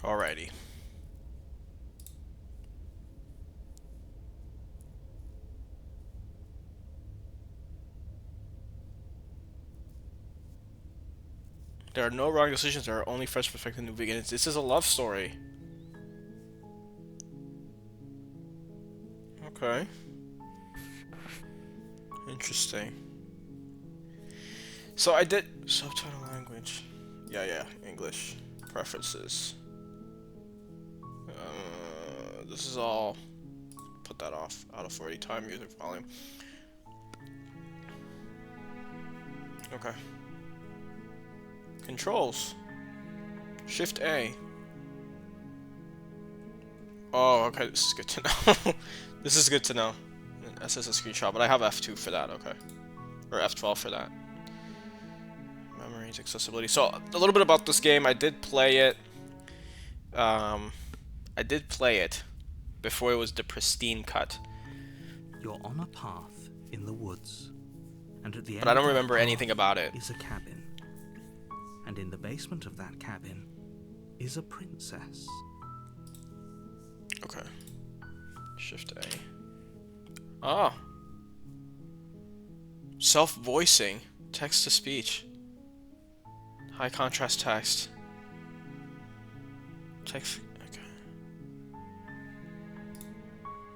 Alrighty. There are no wrong decisions, there are only fresh perspective and new beginnings. This is a love story. Okay. Interesting. So I did subtitle language. Yeah, English. Preferences. This is all. Put that off. Out of 40 time music volume. Okay. Controls. Shift A. Oh, okay. This is good to know. This is good to know. This is a screenshot, but I have F2 for that. Okay. Or F12 for that. Memories, accessibility. So a little bit about this game. I did play it. I did play it before it was the pristine cut. You're on a path in the woods, and at the end But I don't of the remember path anything about it. is a cabin, and in the basement of that cabin is a princess. Okay. Shift A. Ah. Self-voicing. Text to speech. High contrast text. Text. Okay.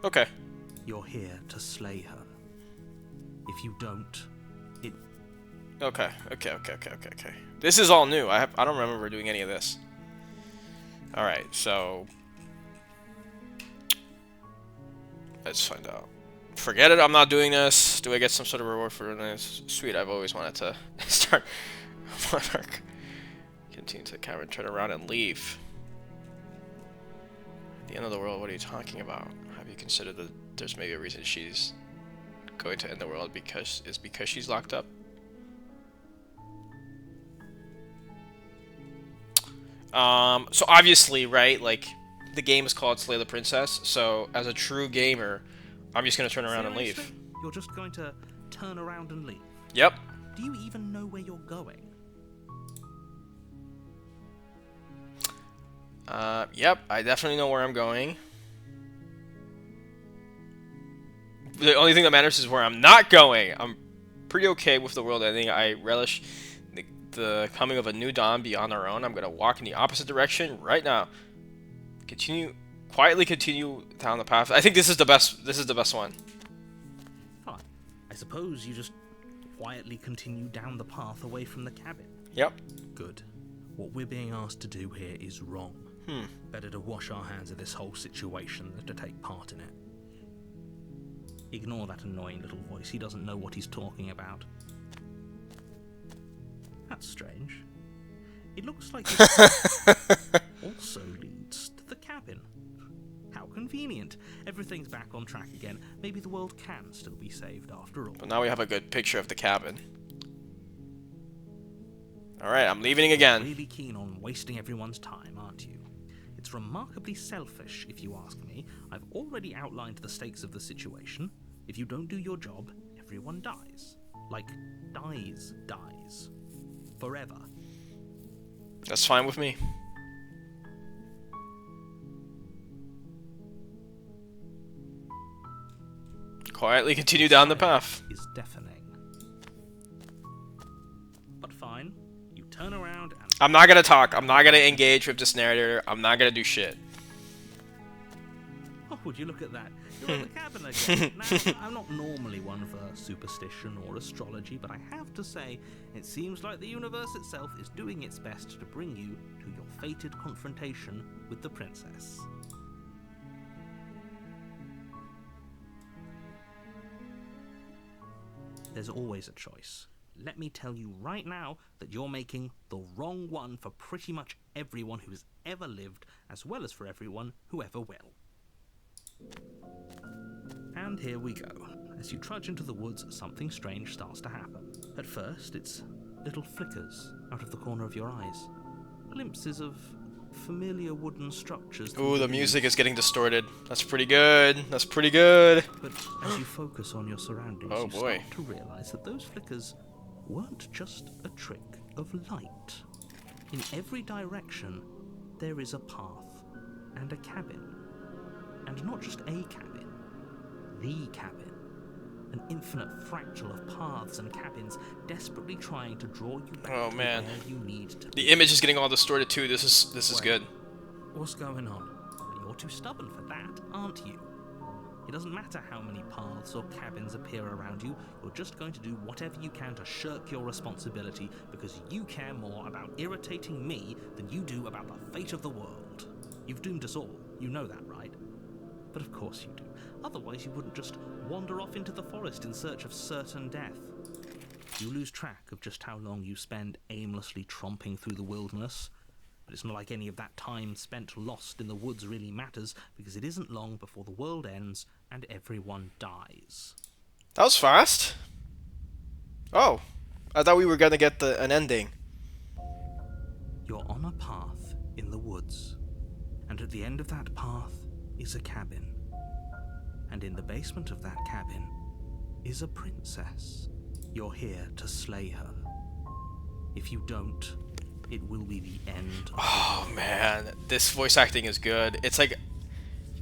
Okay. You're here to slay her. If you don't, it... Okay. This is all new. I don't remember doing any of this. Alright, so... let's find out. Forget it, I'm not doing this. Do I get some sort of reward for this? Sweet, I've always wanted to start Monarch. Continue to the cabin, turn around and leave. The end of the world, what are you talking about? Have you considered that there's maybe a reason she's going to end the world because she's locked up? So obviously, right, like, the game is called Slay the Princess, so as a true gamer, I'm just gonna turn around and leave. You're just going to turn around and leave? Yep. Do you even know where you're going? Yep, I definitely know where I'm going. The only thing that matters is where I'm not going. I'm pretty okay with the world ending. I relish the coming of a new dawn beyond our own. I'm gonna walk in the opposite direction right now. Quietly continue down the path. I think this is the best. This is the best one. Fine. I suppose you just quietly continue down the path away from the cabin. Yep. Good. What we're being asked to do here is wrong. Better to wash our hands of this whole situation than to take part in it. Ignore that annoying little voice. He doesn't know what he's talking about. That's strange. It looks like it also leads to the cabin. How convenient. Everything's back on track again. Maybe the world can still be saved after all. But now we have a good picture of the cabin. Alright, I'm leaving again. You're really keen on wasting everyone's time, aren't you? It's remarkably selfish, if you ask me. I've already outlined the stakes of the situation. If you don't do your job, everyone dies. Like, dies. Forever. That's fine with me. Quietly continue down the path. Is deafening. But fine. You turn around and... I'm not gonna talk. I'm not gonna engage with this narrator. I'm not gonna do shit. Oh, would you look at that? You're in the cabin again. Now, I'm not normally one for superstition or astrology, but I have to say, it seems like the universe itself is doing its best to bring you to your fated confrontation with the princess. There's always a choice. Let me tell you right now that you're making the wrong one for pretty much everyone who has ever lived, as well as for everyone who ever will. And here we go. As you trudge into the woods, something strange starts to happen. At first, it's little flickers out of the corner of your eyes. Glimpses of familiar wooden structures. Ooh, the music is getting distorted. That's pretty good. That's pretty good. But as you focus on your surroundings, Oh, you boy. start to realize that those flickers weren't just a trick of light. In every direction, there is a path and a cabin. And not just a cabin, the cabin. An infinite fractal of paths and cabins desperately trying to draw you back Oh to man, where you need to be. the image is getting all distorted too. This is good. What's going on? You're too stubborn for that, aren't you? It doesn't matter how many paths or cabins appear around you, you're just going to do whatever you can to shirk your responsibility because you care more about irritating me than you do about the fate of the world. You've doomed us all, you know that, right? But of course you do. Otherwise you wouldn't just wander off into the forest in search of certain death. You lose track of just how long you spend aimlessly tromping through the wilderness. But it's not like any of that time spent lost in the woods really matters, because it isn't long before the world ends and everyone dies. That was fast. Oh, I thought we were gonna get an ending. You're on a path in the woods, and at the end of that path is a cabin. And in the basement of that cabin is a princess. You're here to slay her. If you don't, it will be the end of Oh man, this voice acting is good. It's like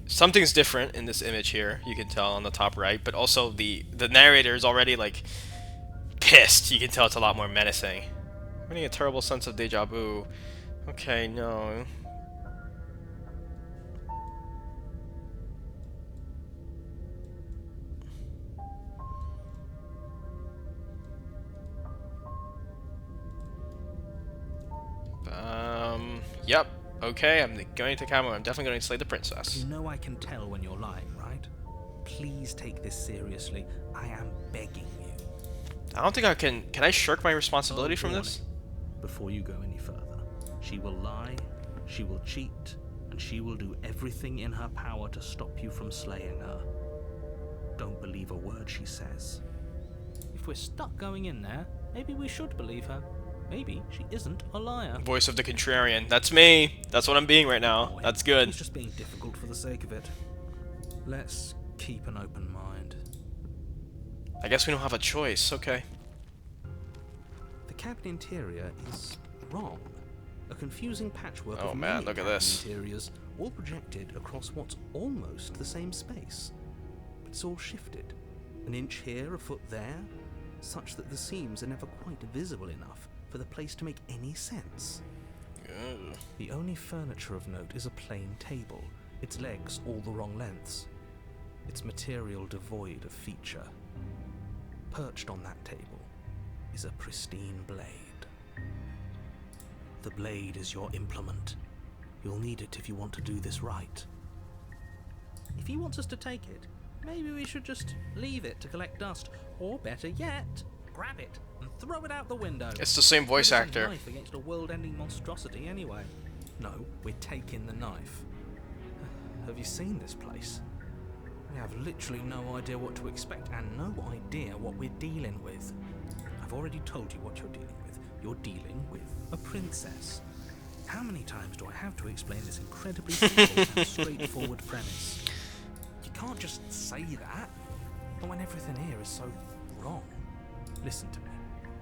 something's different in this image here. You can tell on the top right, but also the narrator is already like pissed. You can tell it's a lot more menacing. I'm getting a terrible sense of deja vu. Okay, no. Yep. Okay, I'm going to camera. I'm definitely going to slay the princess. You know I can tell when you're lying, right? Please take this seriously. I am begging you. I don't think I can. Can I shirk my responsibility from this? Before you go any further, she will lie, she will cheat, and she will do everything in her power to stop you from slaying her. Don't believe a word she says. If we're stuck going in there, maybe we should believe her. Maybe she isn't a liar. Voice of the contrarian. That's me. That's what I'm being right now. That's good. He's just being difficult for the sake of it. Let's keep an open mind. I guess we don't have a choice. Okay. The cabin interior is wrong. A confusing patchwork Oh of man, many look at cabin this. interiors, all projected across what's almost the same space. But it's all shifted. An inch here, a foot there, such that the seams are never quite visible enough for the place to make any sense. Ugh. The only furniture of note is a plain table, its legs all the wrong lengths, its material devoid of feature. Perched on that table is a pristine blade. The blade is your implement. You'll need it if you want to do this right. If he wants us to take it, maybe we should just leave it to collect dust, or better yet, grab it and throw it out the window. It's the same voice It's a actor. knife against a world-ending monstrosity anyway. No, we're taking the knife. Have you seen this place? We have literally no idea what to expect and no idea what we're dealing with. I've already told you what you're dealing with. You're dealing with a princess. How many times do I have to explain this incredibly simple and straightforward premise? You can't just say that, but when everything here is so wrong. Listen to me.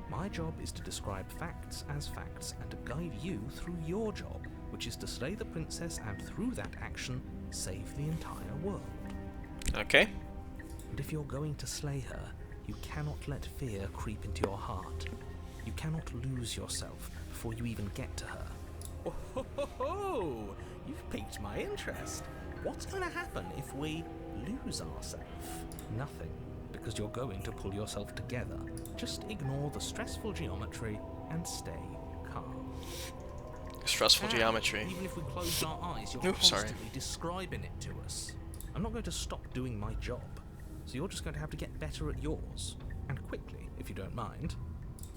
My job is to describe facts as facts and to guide you through your job, which is to slay the princess and through that action, save the entire world. Okay. And if you're going to slay her, you cannot let fear creep into your heart. You cannot lose yourself before you even get to her. Oh, ho, ho, ho. You've piqued my interest. What's going to happen if we lose ourselves? Nothing, because you're going to pull yourself together. Just ignore the stressful geometry and stay calm. Stressful geometry. Even if we close our eyes, you're Oops, sorry. constantly describing it to us. I'm not going to stop doing my job, so you're just going to have to get better at yours. And quickly, if you don't mind.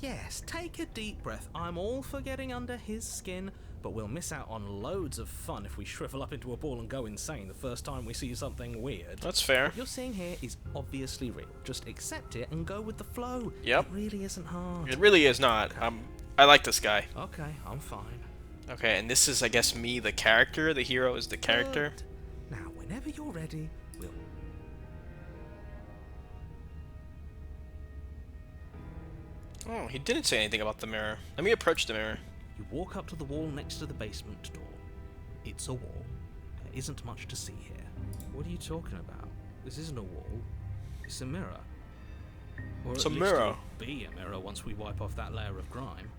Yes, take a deep breath. I'm all for getting under his skin, but we'll miss out on loads of fun if we shrivel up into a ball and go insane the first time we see something weird. That's fair. What you're seeing here is obviously real. Just accept it and go with the flow. Yep. It really isn't hard. It really is not. I like this guy. Okay, I'm fine. Okay, and this is, I guess, me, the character. The hero is the character. Good. Now, whenever you're ready, we'll... Oh, he didn't say anything about the mirror. Let me approach the mirror. You walk up to the wall next to the basement door. It's a wall. There isn't much to see here. What are you talking about? This isn't a wall. It's a mirror. Or It's at a least mirror. it'll be a mirror once we wipe off that layer of grime.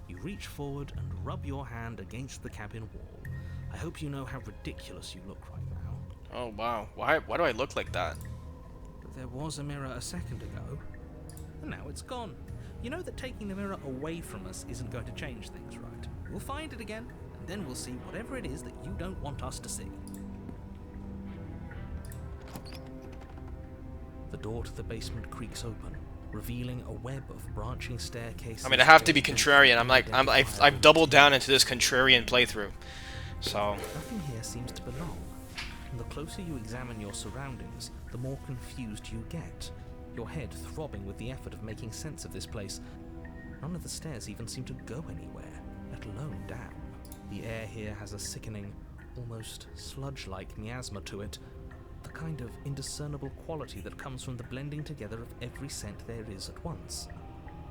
You reach forward and rub your hand against the cabin wall. I hope you know how ridiculous you look right now. Oh wow. Why do I look like that? But there was a mirror a second ago, and now it's gone. You know that taking the mirror away from us isn't going to change things, right? We'll find it again, and then we'll see whatever it is that you don't want us to see. The door to the basement creaks open, revealing a web of branching staircases. I mean, I have to be contrarian. I've doubled down into this contrarian playthrough. So Nothing here seems to belong. And the closer you examine your surroundings, the more confused you get. Your head throbbing with the effort of making sense of this place. None of the stairs even seem to go anywhere, let alone down. The air here has a sickening, almost sludge-like miasma to it, the kind of indiscernible quality that comes from the blending together of every scent there is at once.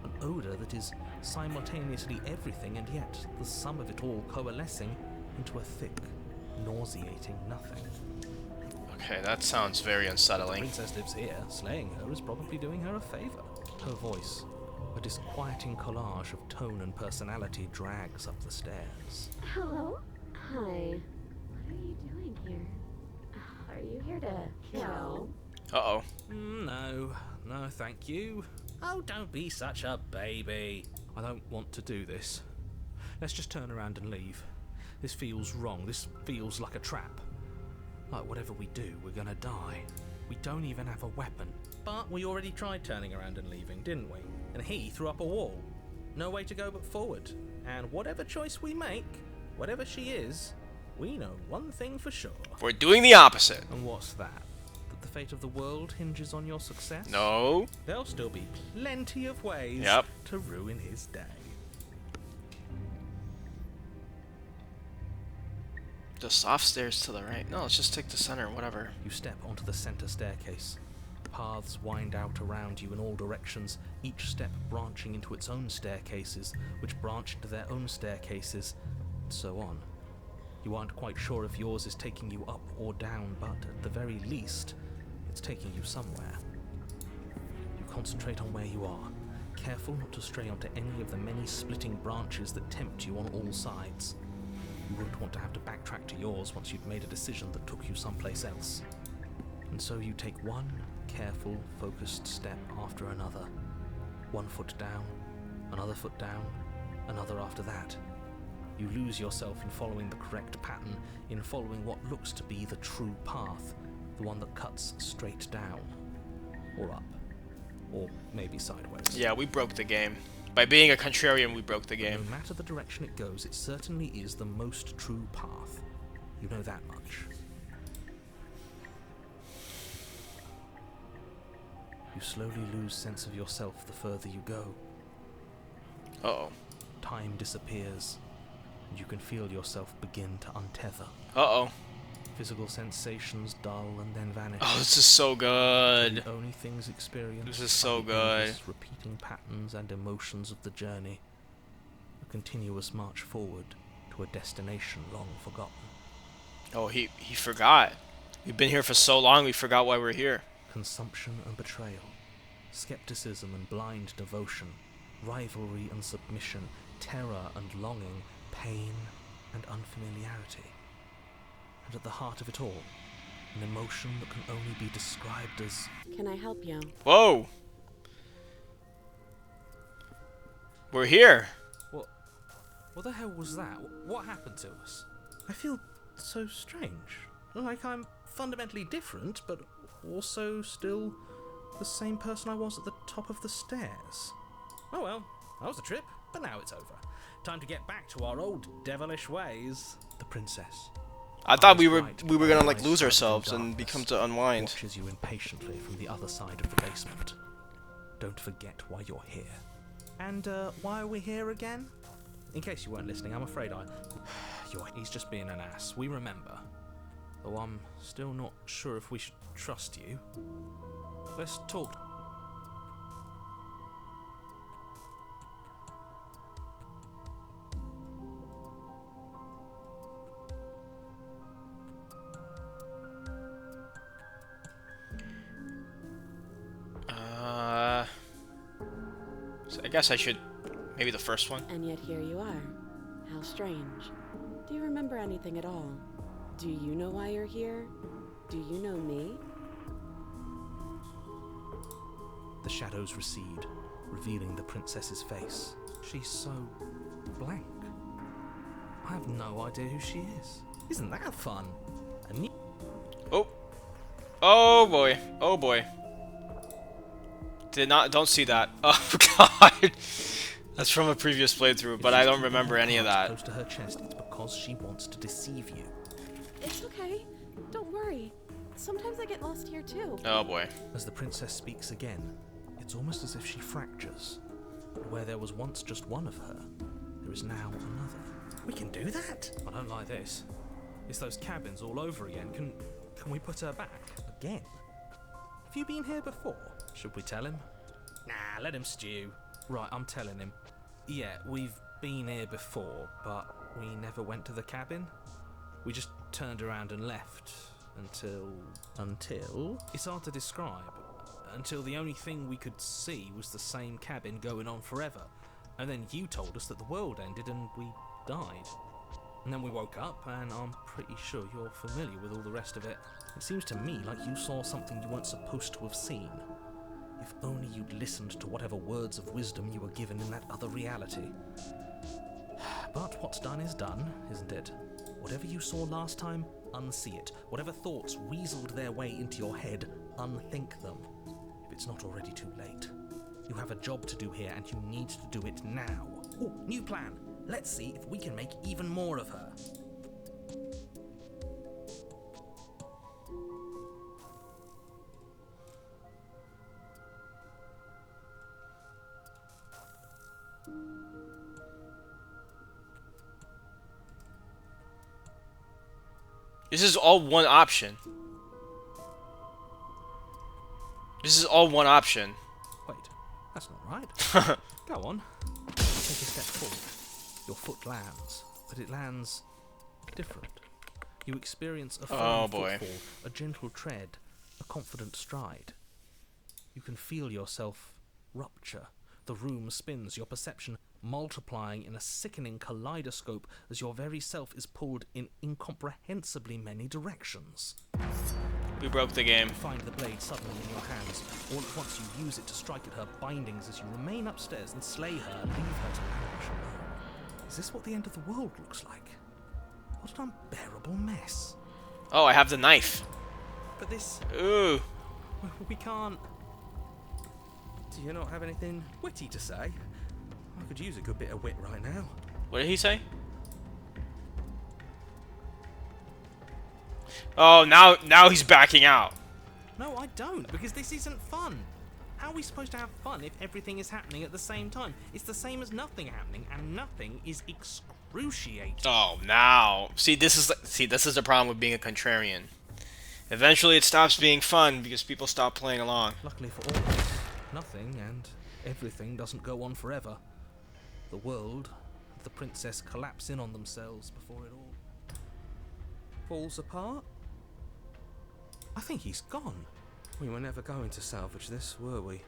An odour that is simultaneously everything and yet the sum of it all coalescing into a thick, nauseating nothing. okay, that sounds very The unsettling. princess lives here. Slaying her is probably doing her a favour. Her voice, a disquieting collage of tone and personality, drags up the stairs. Hello? Hi. What are you doing here? Are you here to kill? Uh-oh. No, thank you. Oh, don't be such a baby. I don't want to do this. Let's just turn around and leave. This feels wrong. This feels like a trap. Like whatever we do, we're gonna die. We don't even have a weapon. But we already tried turning around and leaving, didn't we? And he threw up a wall. No way to go but forward. And whatever choice we make, whatever she is, we know one thing for sure. We're doing the opposite. And what's that? That the fate of the world hinges on your success? No. There'll still be plenty of ways Yep. to ruin his day. The soft stairs to the right. No, let's just take the center, whatever. You step onto the center staircase. Paths wind out around you in all directions, each step branching into its own staircases, which branch into their own staircases, and so on. You aren't quite sure if yours is taking you up or down, but at the very least, it's taking you somewhere. You concentrate on where you are, careful not to stray onto any of the many splitting branches that tempt you on all sides. You wouldn't want to have to backtrack to yours once you'd made a decision that took you someplace else. And so you take one careful, focused step after another. One foot down, another foot down, another after that. You lose yourself in following the correct pattern, in following what looks to be the true path, the one that cuts straight down, or up, or maybe sideways. Yeah, we broke the game. By being a contrarian, we broke the game. No matter the direction it goes, it certainly is the most true path. You know that much. You slowly lose sense of yourself the further you go. Uh-oh. Time disappears, and you can feel yourself begin to untether. Uh-oh. Physical sensations dull and then vanish. Oh, this is so good. The only things experienced This is so are the good. endless repeating patterns and emotions of the journey. A continuous march forward to a destination long forgotten. Oh, he forgot. We've been here for so long, we forgot why we're here. Consumption and betrayal, skepticism and blind devotion, rivalry and submission, terror and longing, pain and unfamiliarity. And at the heart of it all, an emotion that can only be described as... Can I help you? Whoa! We're here. What the hell was that? What happened to us? I feel so strange. Like I'm fundamentally different, but also still the same person I was at the top of the stairs. Oh well, that was a trip, but now it's over. Time to get back to our old devilish ways. The princess. I thought we were gonna like lose ourselves and become to unwind. Watches you impatiently from the other side of the basement. Don't forget why you're here. And why are we here again? In case you weren't listening, I'm afraid he's just being an ass. We remember. Though I'm still not sure if we should trust you. Let's talk. So I guess I should... Maybe the first one? And yet here you are. How strange. Do you remember anything at all? Do you know why you're here? Do you know me? The shadows recede, revealing the princess's face. She's so blank. I have no idea who she is. Isn't that fun? Oh. Oh boy. Oh boy. Don't see that. Oh god. That's from a previous playthrough, but I don't remember any of that. Close to her chest, it's because she wants to deceive you. It's okay. Don't worry. Sometimes I get lost here too. Oh boy. As the princess speaks again, it's almost as if she fractures. Where there was once just one of her, there is now another. We can do that? I don't like this. It's those cabins all over again. Can we put her back? Again? Have you been here before? Should we tell him? Nah, let him stew. Right, I'm telling him. Yeah, we've been here before, but we never went to the cabin. We just turned around and left until... Until? It's hard to describe. Until the only thing we could see was the same cabin going on forever. And then you told us that the world ended and we died. And then we woke up, and I'm pretty sure you're familiar with all the rest of it. It seems to me like you saw something you weren't supposed to have seen. If only you'd listened to whatever words of wisdom you were given in that other reality. But what's done is done, isn't it? Whatever you saw last time, unsee it. Whatever thoughts weaseled their way into your head, unthink them. If it's not already too late. You have a job to do here, and you need to do it now. Ooh, new plan! Let's see if we can make even more of her. This is all one option. This is all one option. Wait, that's not right. Go on. Take a step forward. Your foot lands, but it lands different. You experience a firm footfall, a gentle tread, a confident stride. You can feel yourself rupture. The room spins, your perception multiplying in a sickening kaleidoscope as your very self is pulled in incomprehensibly many directions. We broke the game. You find the blade suddenly in your hands. All at once you use it to strike at her bindings as you remain upstairs and slay her and leave her to languish alone. Is this what the end of the world looks like? What an unbearable mess. Oh, I have the knife. But this... Ooh. We can't... Do you not have anything witty to say? I could use a good bit of wit right now. What did he say? Oh, now he's backing out. No, I don't, because this isn't fun. How are we supposed to have fun if everything is happening at the same time? It's the same as nothing happening, and nothing is excruciating. Oh, now. See, this is the problem with being a contrarian. Eventually it stops being fun because people stop playing along. Luckily for all of us, nothing and everything doesn't go on forever. The world and the princess collapse in on themselves before it all falls apart. I think he's gone. We were never going to salvage this, were we?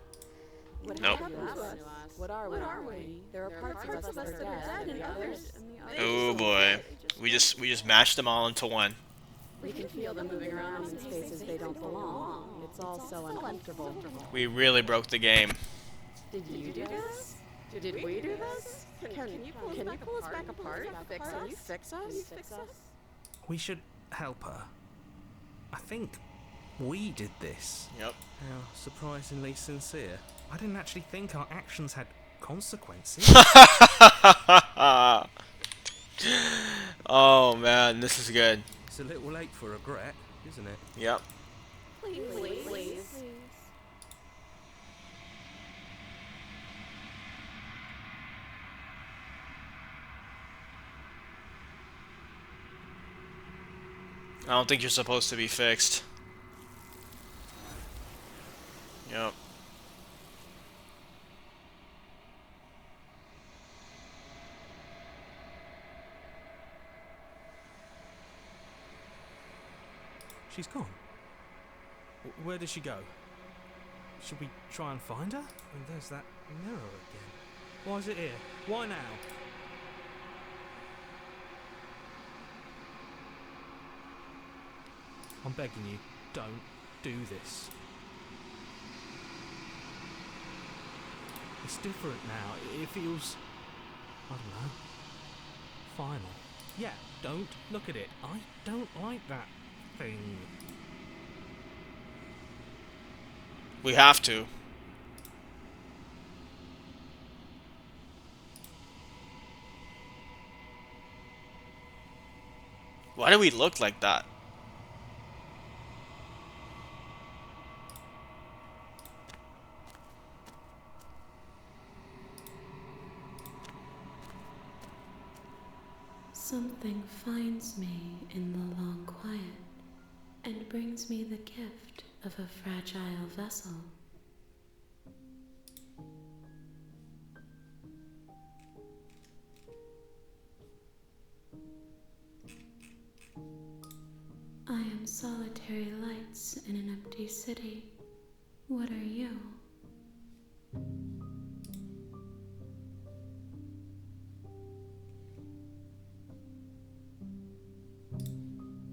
What Nope. happened to us? What are we? There are parts of us that are dead, and others. Oh boy. We just mashed them all into one. We can feel them moving around in spaces they don't belong. It's all so uncomfortable. We really broke the game. Did you do this? Did we do this? Can you pull us back apart? Can you fix us? We should help her. I think we did this. Yep. How surprisingly sincere. I didn't actually think our actions had consequences. Oh man, this is good. It's a little late for regret, isn't it? Yep. Please. I don't think you're supposed to be fixed. Yep. She's gone. Where did she go? Should we try and find her? And there's that mirror again. Why is it here? Why now? I'm begging you, don't do this. It's different now. It feels, I don't know, final. Yeah, don't look at it. I don't like that thing. We have to. Why do we look like that? Something finds me in the long quiet and brings me the gift of a fragile vessel. I am solitary lights in an empty city. What are you?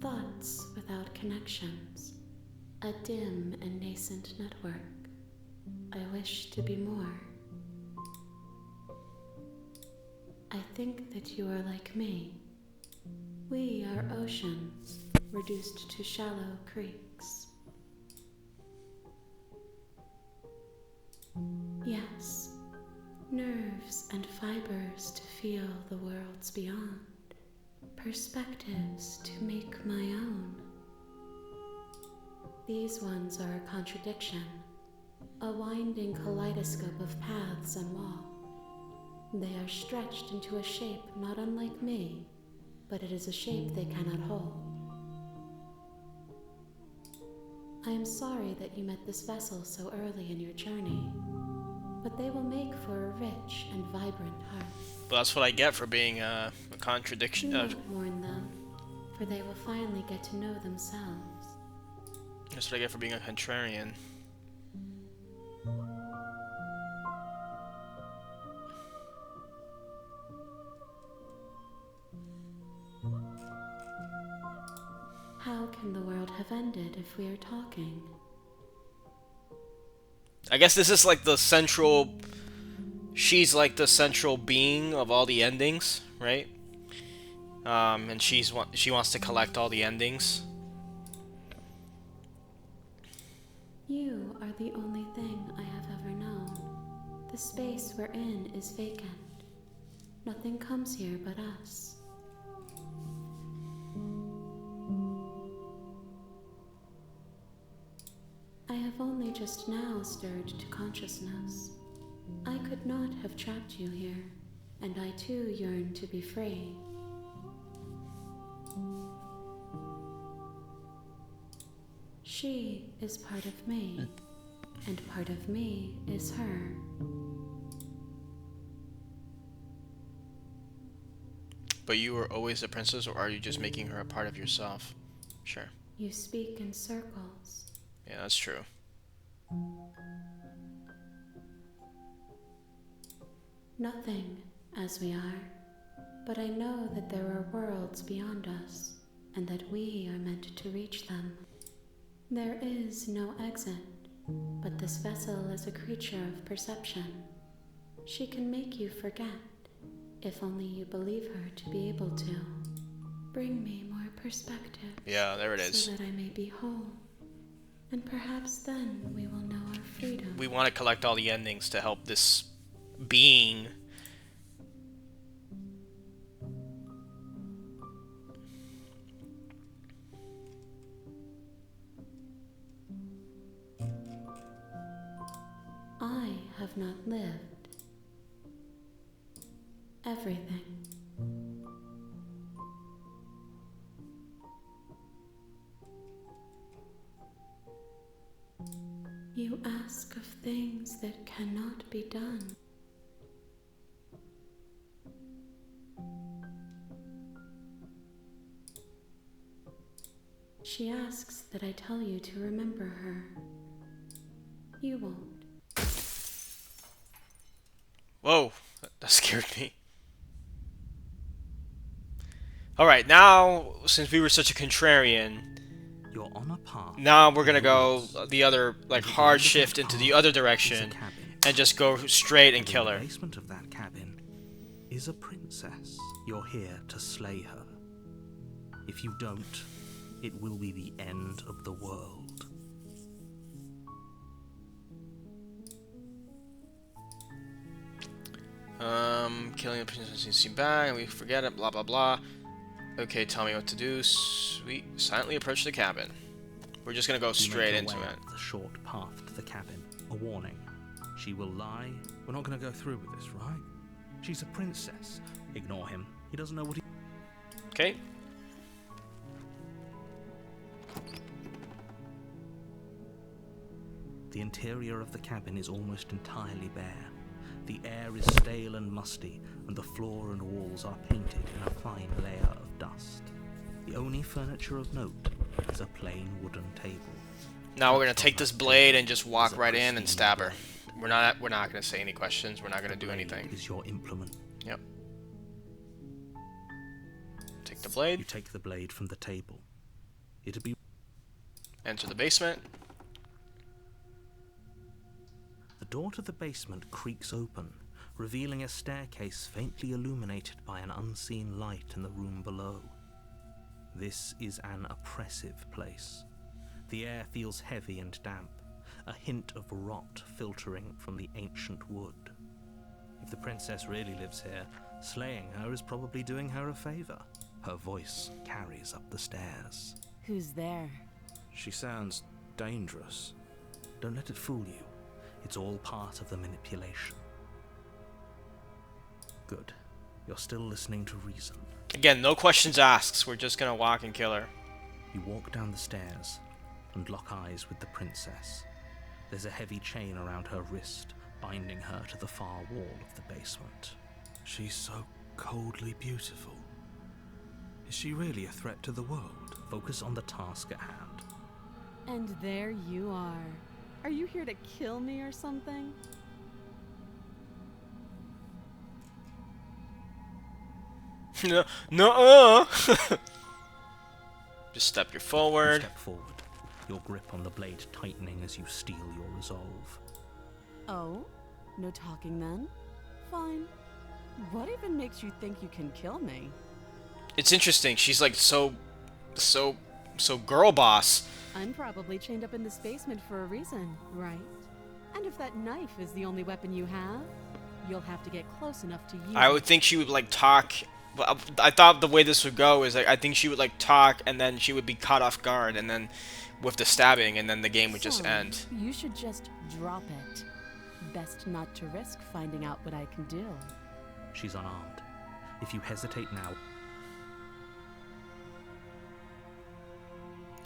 Thoughts without connections, a dim and nascent network. I wish to be more. I think that you are like me. We are oceans, reduced to shallow creeks. Yes, nerves and fibers to feel the worlds beyond. Perspectives to make my own. These ones are a contradiction, a winding kaleidoscope of paths and wall. They are stretched into a shape not unlike me, but it is a shape they cannot hold. I am sorry that you met this vessel so early in your journey, but they will make for a rich and vibrant heart. But that's what I get for being a contradiction. Do not mourn them, for they will finally get to know themselves. That's what I get for being a contrarian. How can the world have ended if we are talking? I guess this is like the central... She's like the central being of all the endings, right? And she wants to collect all the endings. You are the only thing I have ever known. The space we're in is vacant. Nothing comes here but us. I have only just now stirred to consciousness. I could not have trapped you here, and I too yearn to be free. She is part of me, and part of me is her. But you were always the princess, or are you just making her a part of yourself? Sure. You speak in circles. Yeah, that's true. Nothing, as we are, but I know that there are worlds beyond us, and that we are meant to reach them. There is no exit, but this vessel is a creature of perception. She can make you forget, if only you believe her to be able to. Bring me more perspective. Yeah, there it is. So that I may be whole. And perhaps then we will know our freedom. We want to collect all the endings to help this being. I have not lived everything. You ask of things that cannot be done. She asks that I tell you to remember her. You won't. Whoa, triggered me. Alright, now, since we were such a contrarian, You're on a path. now we're gonna in the go woods. the other, like, At the hard end of that shift into the path other is a direction cabin. and just go straight and And kill in her. the basement of that cabin is a princess. You're here to slay her. If you don't, it will be the end of the world. Killing the princess seems to seem bad, and we forget it, blah blah blah. Okay, tell me what to do. Sweet. Silently approach the cabin. We're just gonna go You straight make your into way it. up the short path to the cabin. A warning. She will lie. We're not going to go through with this, right? She's a princess. Ignore him. He doesn't know what he... Okay. The interior of the cabin is almost entirely bare. The air is stale and musty, and the floor and walls are painted in a fine layer of dust. The only furniture of note is a plain wooden table. Now we're gonna take this blade and just walk right in and stab her. We're not gonna say any questions. We're not gonna do anything. Is your implement. Yep. Take the You blade. take the blade from the table. It'll be... Enter the basement. The door to the basement creaks open, revealing a staircase faintly illuminated by an unseen light in the room below. This is an oppressive place. The air feels heavy and damp, a hint of rot filtering from the ancient wood. If the princess really lives here, slaying her is probably doing her a favor. Her voice carries up the stairs. Who's there? She sounds dangerous. Don't let it fool you. It's all part of the manipulation. Good. You're still listening to reason. Again, no questions asked. We're just gonna walk and kill her. You walk down the stairs and lock eyes with the princess. There's a heavy chain around her wrist, binding her to the far wall of the basement. She's so coldly beautiful. Is she really a threat to the world? Focus on the task at hand. And there you are. Are you here to kill me or something? No. Just step you forward. You step forward, your grip on the blade tightening as you steel your resolve. Oh? No talking then? Fine. What even makes you think you can kill me? It's interesting. She's like so girl boss. I'm probably chained up in this basement for a reason, right? And if that knife is the only weapon you have, you'll have to get close enough to use I would think she would like talk. Well, I thought the way this would go is like I think she would like talk and then she would be caught off guard and then with the stabbing and then the game would just So, end. You should just drop it. Best not to risk finding out what I can do. She's unarmed. If you hesitate now...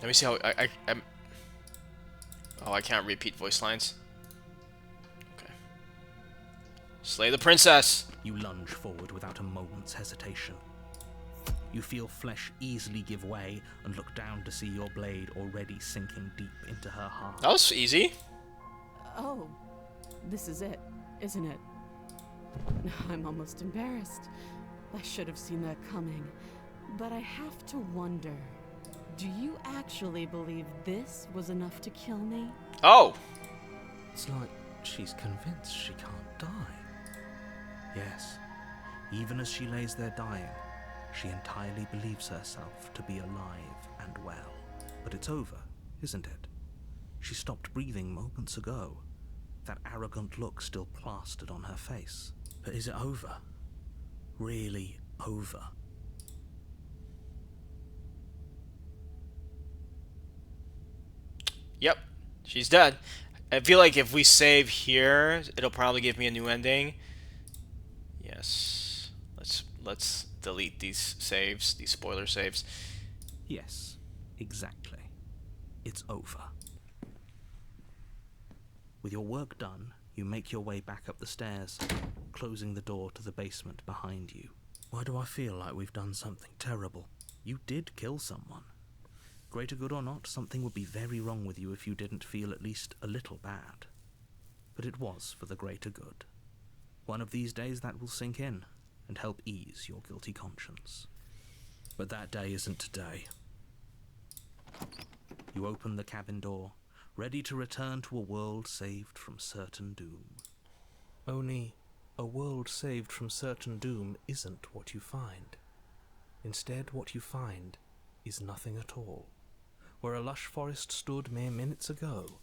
Let me see how I'm. Oh, I can't repeat voice lines. Okay. Slay the princess. You lunge forward without a moment's hesitation. You feel flesh easily give way and look down to see your blade already sinking deep into her heart. That was easy. Oh, this is it, isn't it? I'm almost embarrassed. I should have seen that coming. But I have to wonder, do you actually believe this was enough to kill me? Oh. It's like she's convinced she can't die. Yes, even as she lays there dying, she entirely believes herself to be alive and well. But it's over, isn't it? She stopped breathing moments ago, that arrogant look still plastered on her face. But is it over? Really over? Yep. She's dead. I feel like if we save here, it'll probably give me a new ending. Yes. Let's delete these saves, these spoiler saves. Yes, exactly. It's over. With your work done, you make your way back up the stairs, closing the door to the basement behind you. Why do I feel like we've done something terrible? You did kill someone. Greater good or not, something would be very wrong with you if you didn't feel at least a little bad. But it was for the greater good. One of these days that will sink in and help ease your guilty conscience. But that day isn't today. You open the cabin door, ready to return to a world saved from certain doom. Only, a world saved from certain doom isn't what you find. Instead, what you find is nothing at all. Where a lush forest stood mere minutes ago,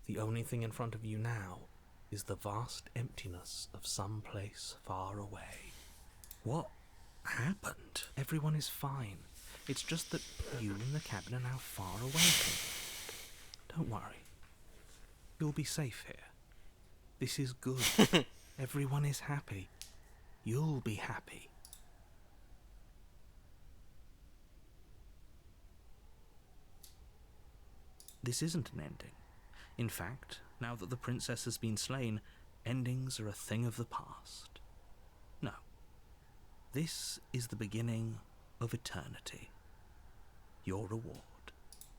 the only thing in front of you now is the vast emptiness of some place far away. What happened? Everyone is fine. It's just that you and the cabin are now far away from. Don't worry. You'll be safe here. This is good. Everyone is happy. You'll be happy. This isn't an ending. In fact, now that the princess has been slain, endings are a thing of the past. No. This is the beginning of eternity. Your reward.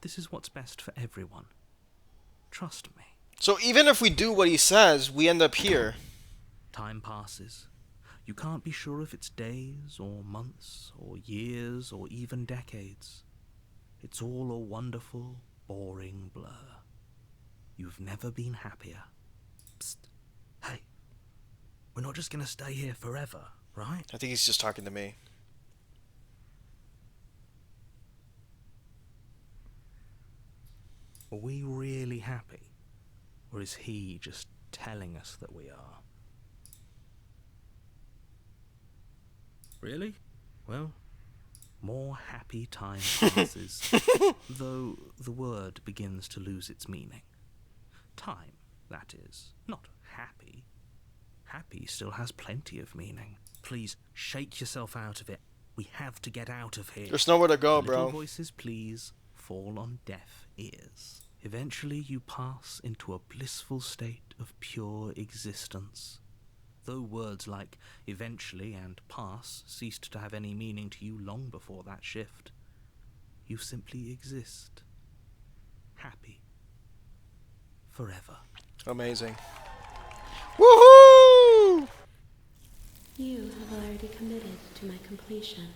This is what's best for everyone. Trust me. So even if we do what he says, we end up here. Time passes. You can't be sure if it's days, or months, or years, or even decades. It's all a wonderful, boring blur. You've never been happier. Psst. Hey. We're not just gonna stay here forever, right? I think he's just talking to me. Are we really happy? Or is he just telling us that we are? Really? Well, more happy time passes, though the word begins to lose its meaning. Time, that is, not happy. Happy still has plenty of meaning. Please, shake yourself out of it. We have to get out of here. There's nowhere to go, Little bro. voices, please, fall on deaf ears. Eventually you pass into a blissful state of pure existence. Though words like eventually and pass ceased to have any meaning to you long before that shift, you simply exist. Happy. Forever. Amazing. Woohoo! You have already committed to my completion.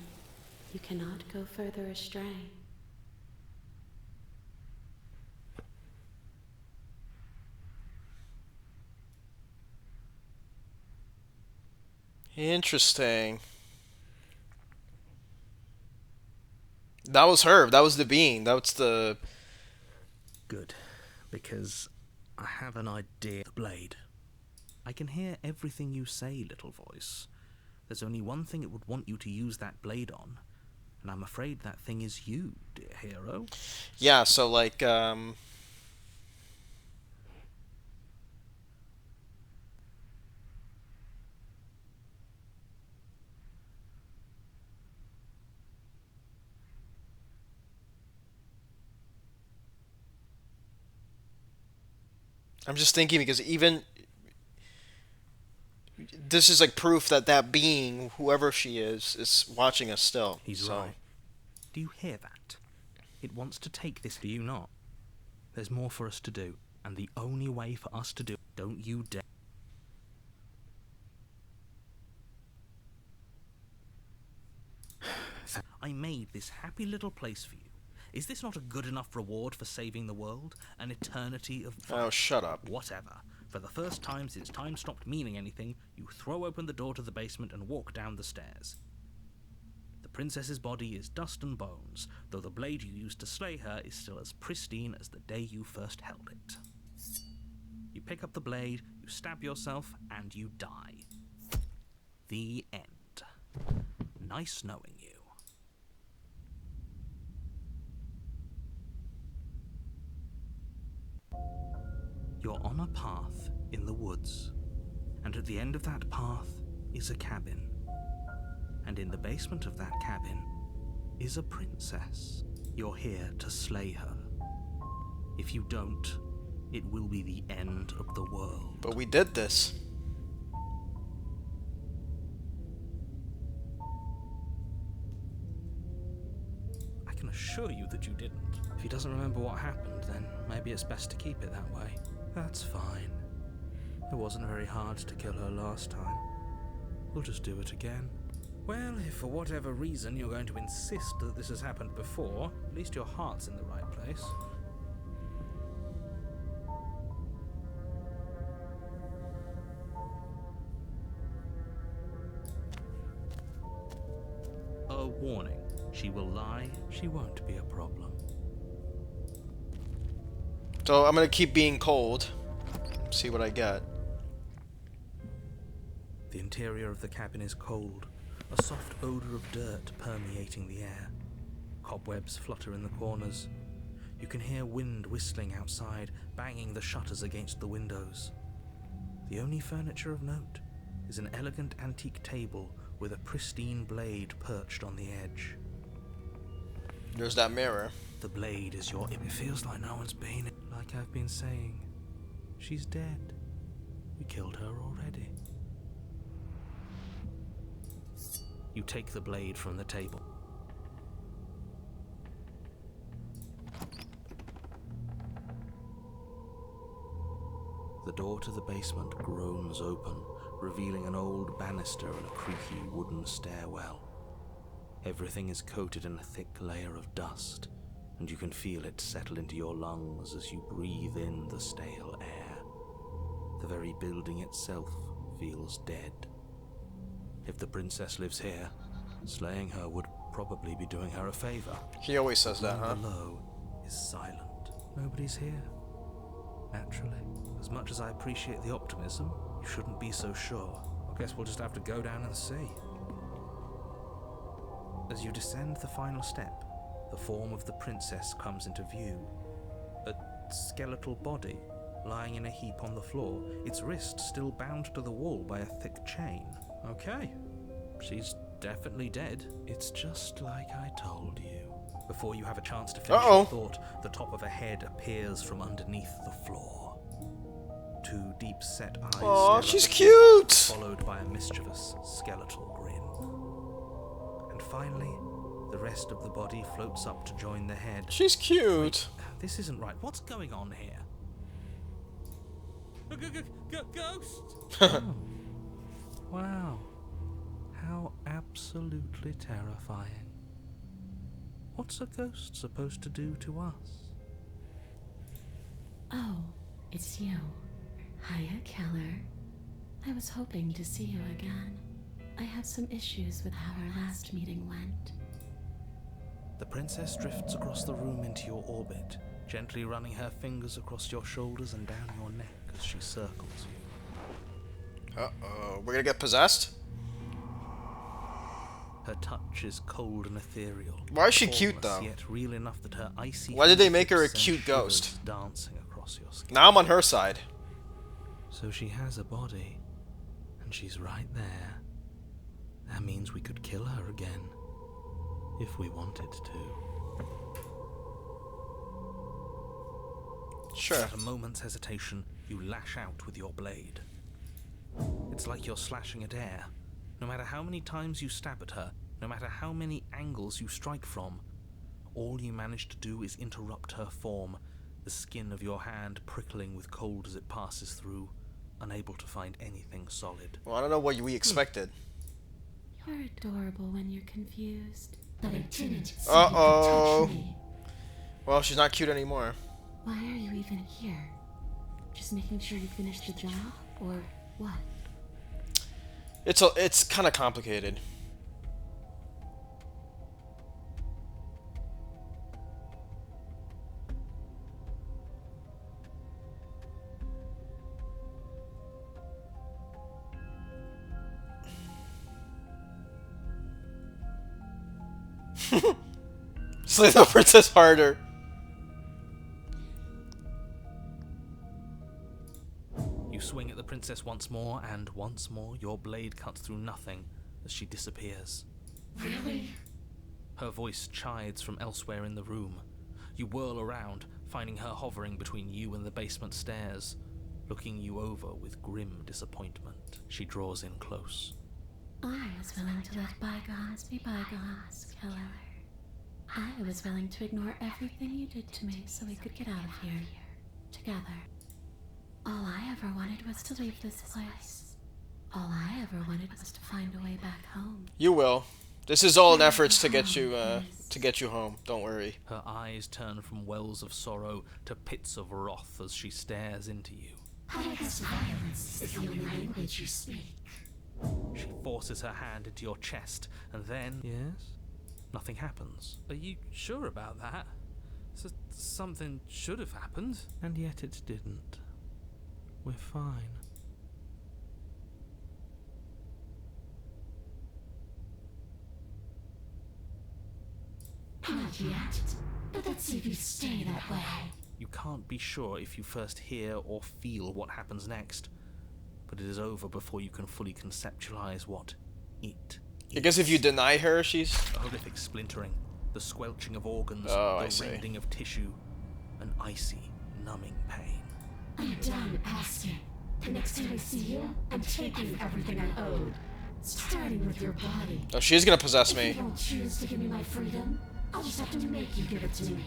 You cannot go further astray. Interesting. That was her. That was the being. That's the... Good, because I have an idea. The blade. I can hear everything you say, little voice. There's only one thing it would want you to use that blade on, and I'm afraid that thing is you, dear hero. Yeah, so like, I'm just thinking because even this is like proof that that being, whoever she is watching us still. He's so. right. Do you hear that? It wants to take this. Do you not? There's more for us to do, and the only way for us to do it, don't you dare. I made this happy little place for you. Is this not a good enough reward for saving the world? An eternity of fun? Oh, shut up. Whatever. For the first time since time stopped meaning anything, you throw open the door to the basement and walk down the stairs. The princess's body is dust and bones, though the blade you used to slay her is still as pristine as the day you first held it. You pick up the blade, you stab yourself, and you die. The end. Nice knowing you. You're on a path in the woods, and at the end of that path is a cabin. And in the basement of that cabin is a princess. You're here to slay her. If you don't, it will be the end of the world. But we did this. I can assure you that you didn't. If he doesn't remember what happened, then maybe it's best to keep it that way. That's fine. It wasn't very hard to kill her last time. we'll just do it again. Well, if for whatever reason you're going to insist that this has happened before, at least your heart's in the right place. A warning. She will lie, she won't be a problem. So I'm gonna keep being cold. See what I get. The interior of the cabin is cold, a soft odor of dirt permeating the air. Cobwebs flutter in the corners. You can hear wind whistling outside, banging the shutters against the windows. The only furniture of note is an elegant antique table with a pristine blade perched on the edge. There's that mirror. The blade is your... It feels like no one's been... Like I've been saying, she's dead. We killed her already. You take the blade from the table. The door to the basement groans open, revealing an old banister and a creaky wooden stairwell. Everything is coated in a thick layer of dust, and you can feel it settle into your lungs as you breathe in the stale air. The very building itself feels dead. If the princess lives here, slaying her would probably be doing her a favor. He always says that, huh? Below is silent. Nobody's here. Naturally. As much as I appreciate the optimism, you shouldn't be so sure. I guess we'll just have to go down and see. As you descend the final step, the form of the princess comes into view. A skeletal body, lying in a heap on the floor, its wrist still bound to the wall by a thick chain. Okay, she's definitely dead. It's just like I told you. Before you have a chance to finish your thought, the top of a head appears from underneath the floor. Two deep-set eyes. Oh, she's stare at you, cute! followed by a mischievous skeletal grin. And finally, the rest of the body floats up to join the head. She's cute. This isn't right. What's going on here? Ghost! Oh. Wow. How absolutely terrifying. What's a ghost supposed to do to us? Oh, it's you. Hiya, Keller. I was hoping to see you again. I have some issues with how our last meeting went. The princess drifts across the room into your orbit, gently running her fingers across your shoulders and down your neck as she circles you. Uh-oh. We're gonna get possessed? Her touch is cold and ethereal. Why is she cute, formless, though? Yet real enough that her icy Why did they make her a fingertips cute send ghost? shivers dancing across your skin. Now I'm on her side. So she has a body, and she's right there. That means we could kill her again, if we wanted to. Sure. Without a moment's hesitation, you lash out with your blade. It's like you're slashing at air. No matter how many times you stab at her, no matter how many angles you strike from, all you manage to do is interrupt her form, the skin of your hand prickling with cold as it passes through, unable to find anything solid. Well, I don't know what we expected. You're adorable when you're confused, but I didn't see Uh-oh. you touch me. Well, she's not cute anymore. Why are you even here? Just making sure you finished the job, or what? It's kind of complicated. Slay the princess harder. You swing at the princess once more, and once more your blade cuts through nothing as she disappears. Really? Her voice chides from elsewhere in the room. You whirl around, finding her hovering between you and the basement stairs, looking you over with grim disappointment. She draws in close. I was willing to let bygones be bygones, Keller. I was willing to ignore everything you did to me so we could get out of here, together. All I ever wanted was to leave this place. All I ever wanted was to find a way back home. You will. This is all in efforts to get you home. Don't worry. Her eyes turn from wells of sorrow to pits of wrath as she stares into you. I guess violence is the only language you speak. She forces her hand into your chest, and then... Yes? Nothing happens. Are you sure about that? Something should have happened. And yet it didn't. We're fine. Not yet, but let's see if you stay that way. You can't be sure if you first hear or feel what happens next, but it is over before you can fully conceptualize what it is. I guess if you deny her, she's... A horrific splintering, the squelching of organs, the rending of tissue, an icy, numbing pain. I'm done asking. The next time I see you, I'm taking everything I owed. Starting with your body. Oh, she's gonna possess If me. you don't choose to give me my freedom, I'll just have to make you give it to me.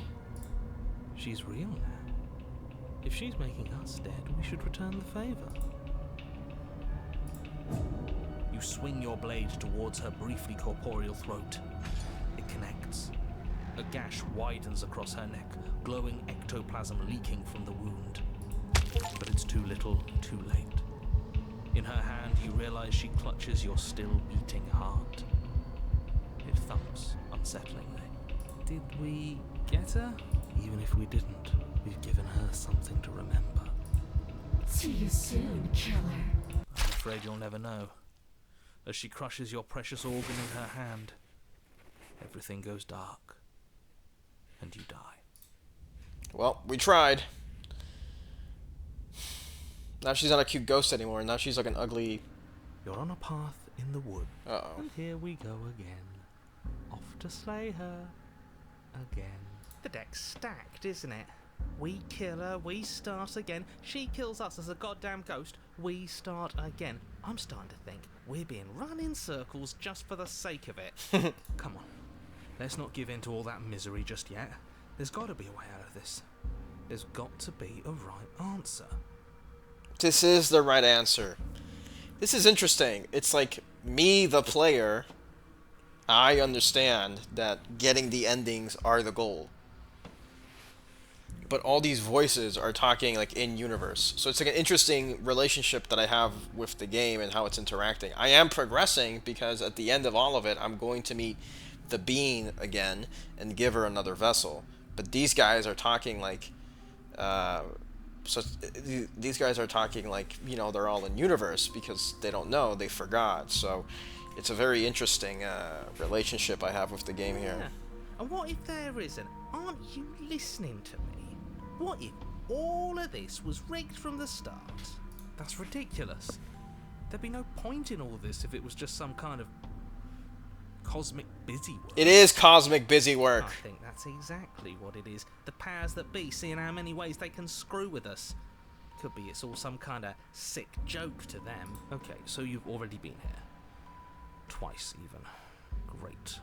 She's real now. If she's making us dead, we should return the favor. You swing your blade towards her briefly corporeal throat. It connects. A gash widens across her neck, glowing ectoplasm leaking from the wound. But it's too little, too late. In her hand, you realize she clutches your still beating heart. It thumps unsettlingly. Did we get her? Even if we didn't, we've given her something to remember. See you soon, killer. I'm afraid you'll never know. As she crushes your precious organ in her hand, everything goes dark, and you die. Well, we tried. Now she's not a cute ghost anymore. Now she's like an ugly... You're on a path in the wood. Uh-oh. And here we go again. Off to slay her. Again. The deck's stacked, isn't it? We kill her, we start again. She kills us as a goddamn ghost, we start again. I'm starting to think we're being run in circles just for the sake of it. Come on. Let's not give in to all that misery just yet. There's got to be a way out of this. There's got to be a right answer. This is the right answer. This is interesting. It's like, me, the player, I understand that getting the endings are the goal. But all these voices are talking like in universe. So it's like an interesting relationship that I have with the game and how it's interacting. I am progressing because at the end of all of it, I'm going to meet the being again and give her another vessel. But these guys are talking like... So these guys are talking like, you know, they're all in universe because they don't know, they forgot. So it's a very interesting relationship I have with the game here. Yeah. And what if there isn't? Aren't you listening to me? What if all of this was rigged from the start? That's ridiculous. There'd be no point in all this if it was just some kind of cosmic busy work. It is cosmic busy work. I think that's exactly what it is. The powers that be, seeing how many ways they can screw with us. Could be it's all some kind of sick joke to them. Okay, so you've already been here. Twice, even. Great.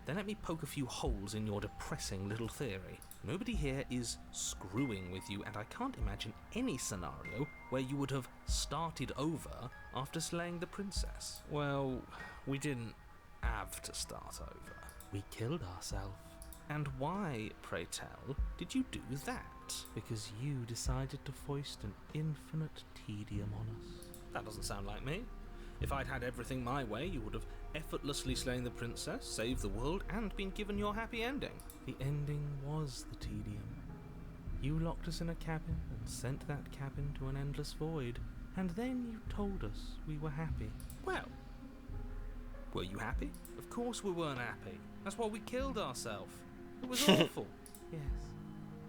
Then let me poke a few holes in your depressing little theory. Nobody here is screwing with you, and I can't imagine any scenario where you would have started over after slaying the princess. Well, we didn't have to start over. We killed ourselves. And why, pray tell, did you do that? Because you decided to foist an infinite tedium on us. That doesn't sound like me. If I'd had everything my way, you would have effortlessly slain the princess, saved the world, and been given your happy ending. The ending was the tedium. You locked us in a cabin and sent that cabin to an endless void, and then you told us we were happy. Well, were you happy? Of course we weren't happy. That's why we killed ourselves. It was awful. Yes.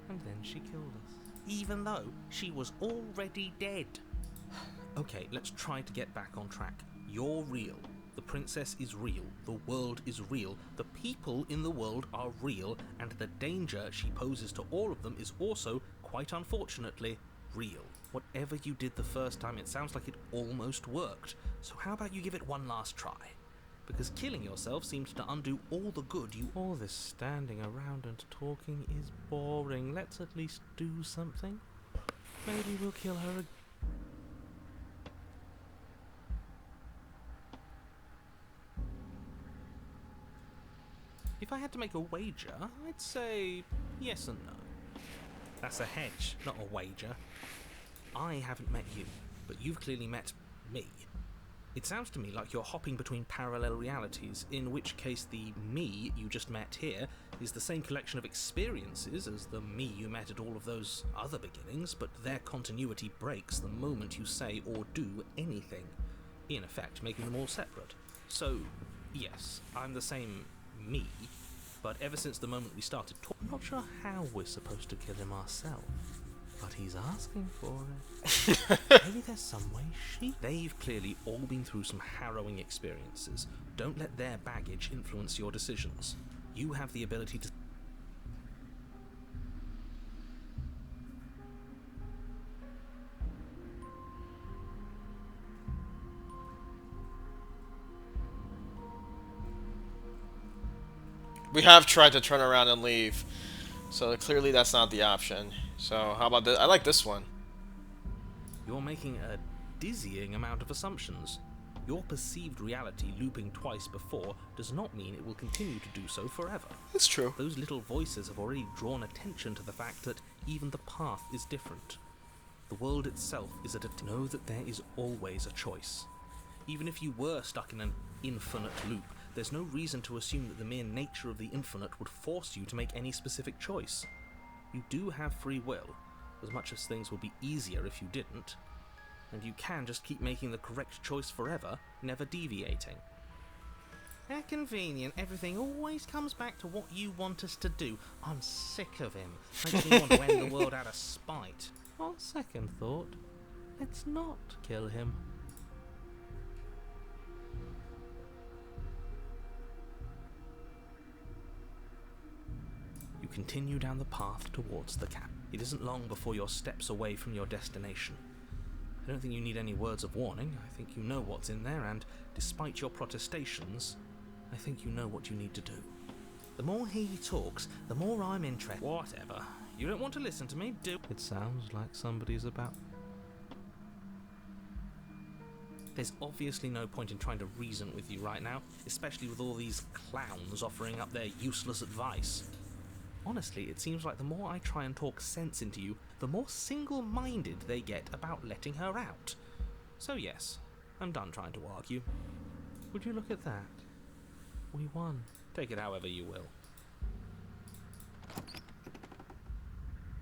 And then she killed us. Even though she was already dead. Okay, let's try to get back on track. You're real. The princess is real. The world is real. The people in the world are real. And the danger she poses to all of them is also, quite unfortunately, real. Whatever you did the first time, it sounds like it almost worked. So how about you give it one last try? Because killing yourself seems to undo all the good you... All this standing around and talking is boring. Let's at least do something. Maybe we'll kill her If I had to make a wager, I'd say yes and no. That's a hedge, not a wager. I haven't met you, but you've clearly met me. It sounds to me like you're hopping between parallel realities, in which case the me you just met here is the same collection of experiences as the me you met at all of those other beginnings, but their continuity breaks the moment you say or do anything, in effect making them all separate. So, yes, I'm the same me, but ever since the moment we started talking, I'm not sure how we're supposed to kill him ourselves. But he's asking for it. Maybe there's some way They've clearly all been through some harrowing experiences. Don't let their baggage influence your decisions. You have the ability to... We have tried to turn around and leave, so clearly that's not the option. So how about this? I like this one. You're making a dizzying amount of assumptions. Your perceived reality looping twice before does not mean it will continue to do so forever. That's true. Those little voices have already drawn attention to the fact that even the path is different. The world itself is at a... Know that there is always a choice. Even if you were stuck in an infinite loop, there's no reason to assume that the mere nature of the infinite would force you to make any specific choice. You do have free will, as much as things would be easier if you didn't. And you can just keep making the correct choice forever, never deviating. How convenient, everything always comes back to what you want us to do. I'm sick of him. Makes me want to end the world out of spite. On second thought, let's not kill him. You continue down the path towards the camp. It isn't long before you're steps away from your destination. I don't think you need any words of warning. I think you know what's in there, and despite your protestations, I think you know what you need to do. The more he talks, the more I'm interested. Whatever. You don't want to listen to me, do... It sounds like somebody's about... There's obviously no point in trying to reason with you right now, especially with all these clowns offering up their useless advice. Honestly, it seems like the more I try and talk sense into you, the more single-minded they get about letting her out. So yes, I'm done trying to argue. Would you look at that? We won. Take it however you will.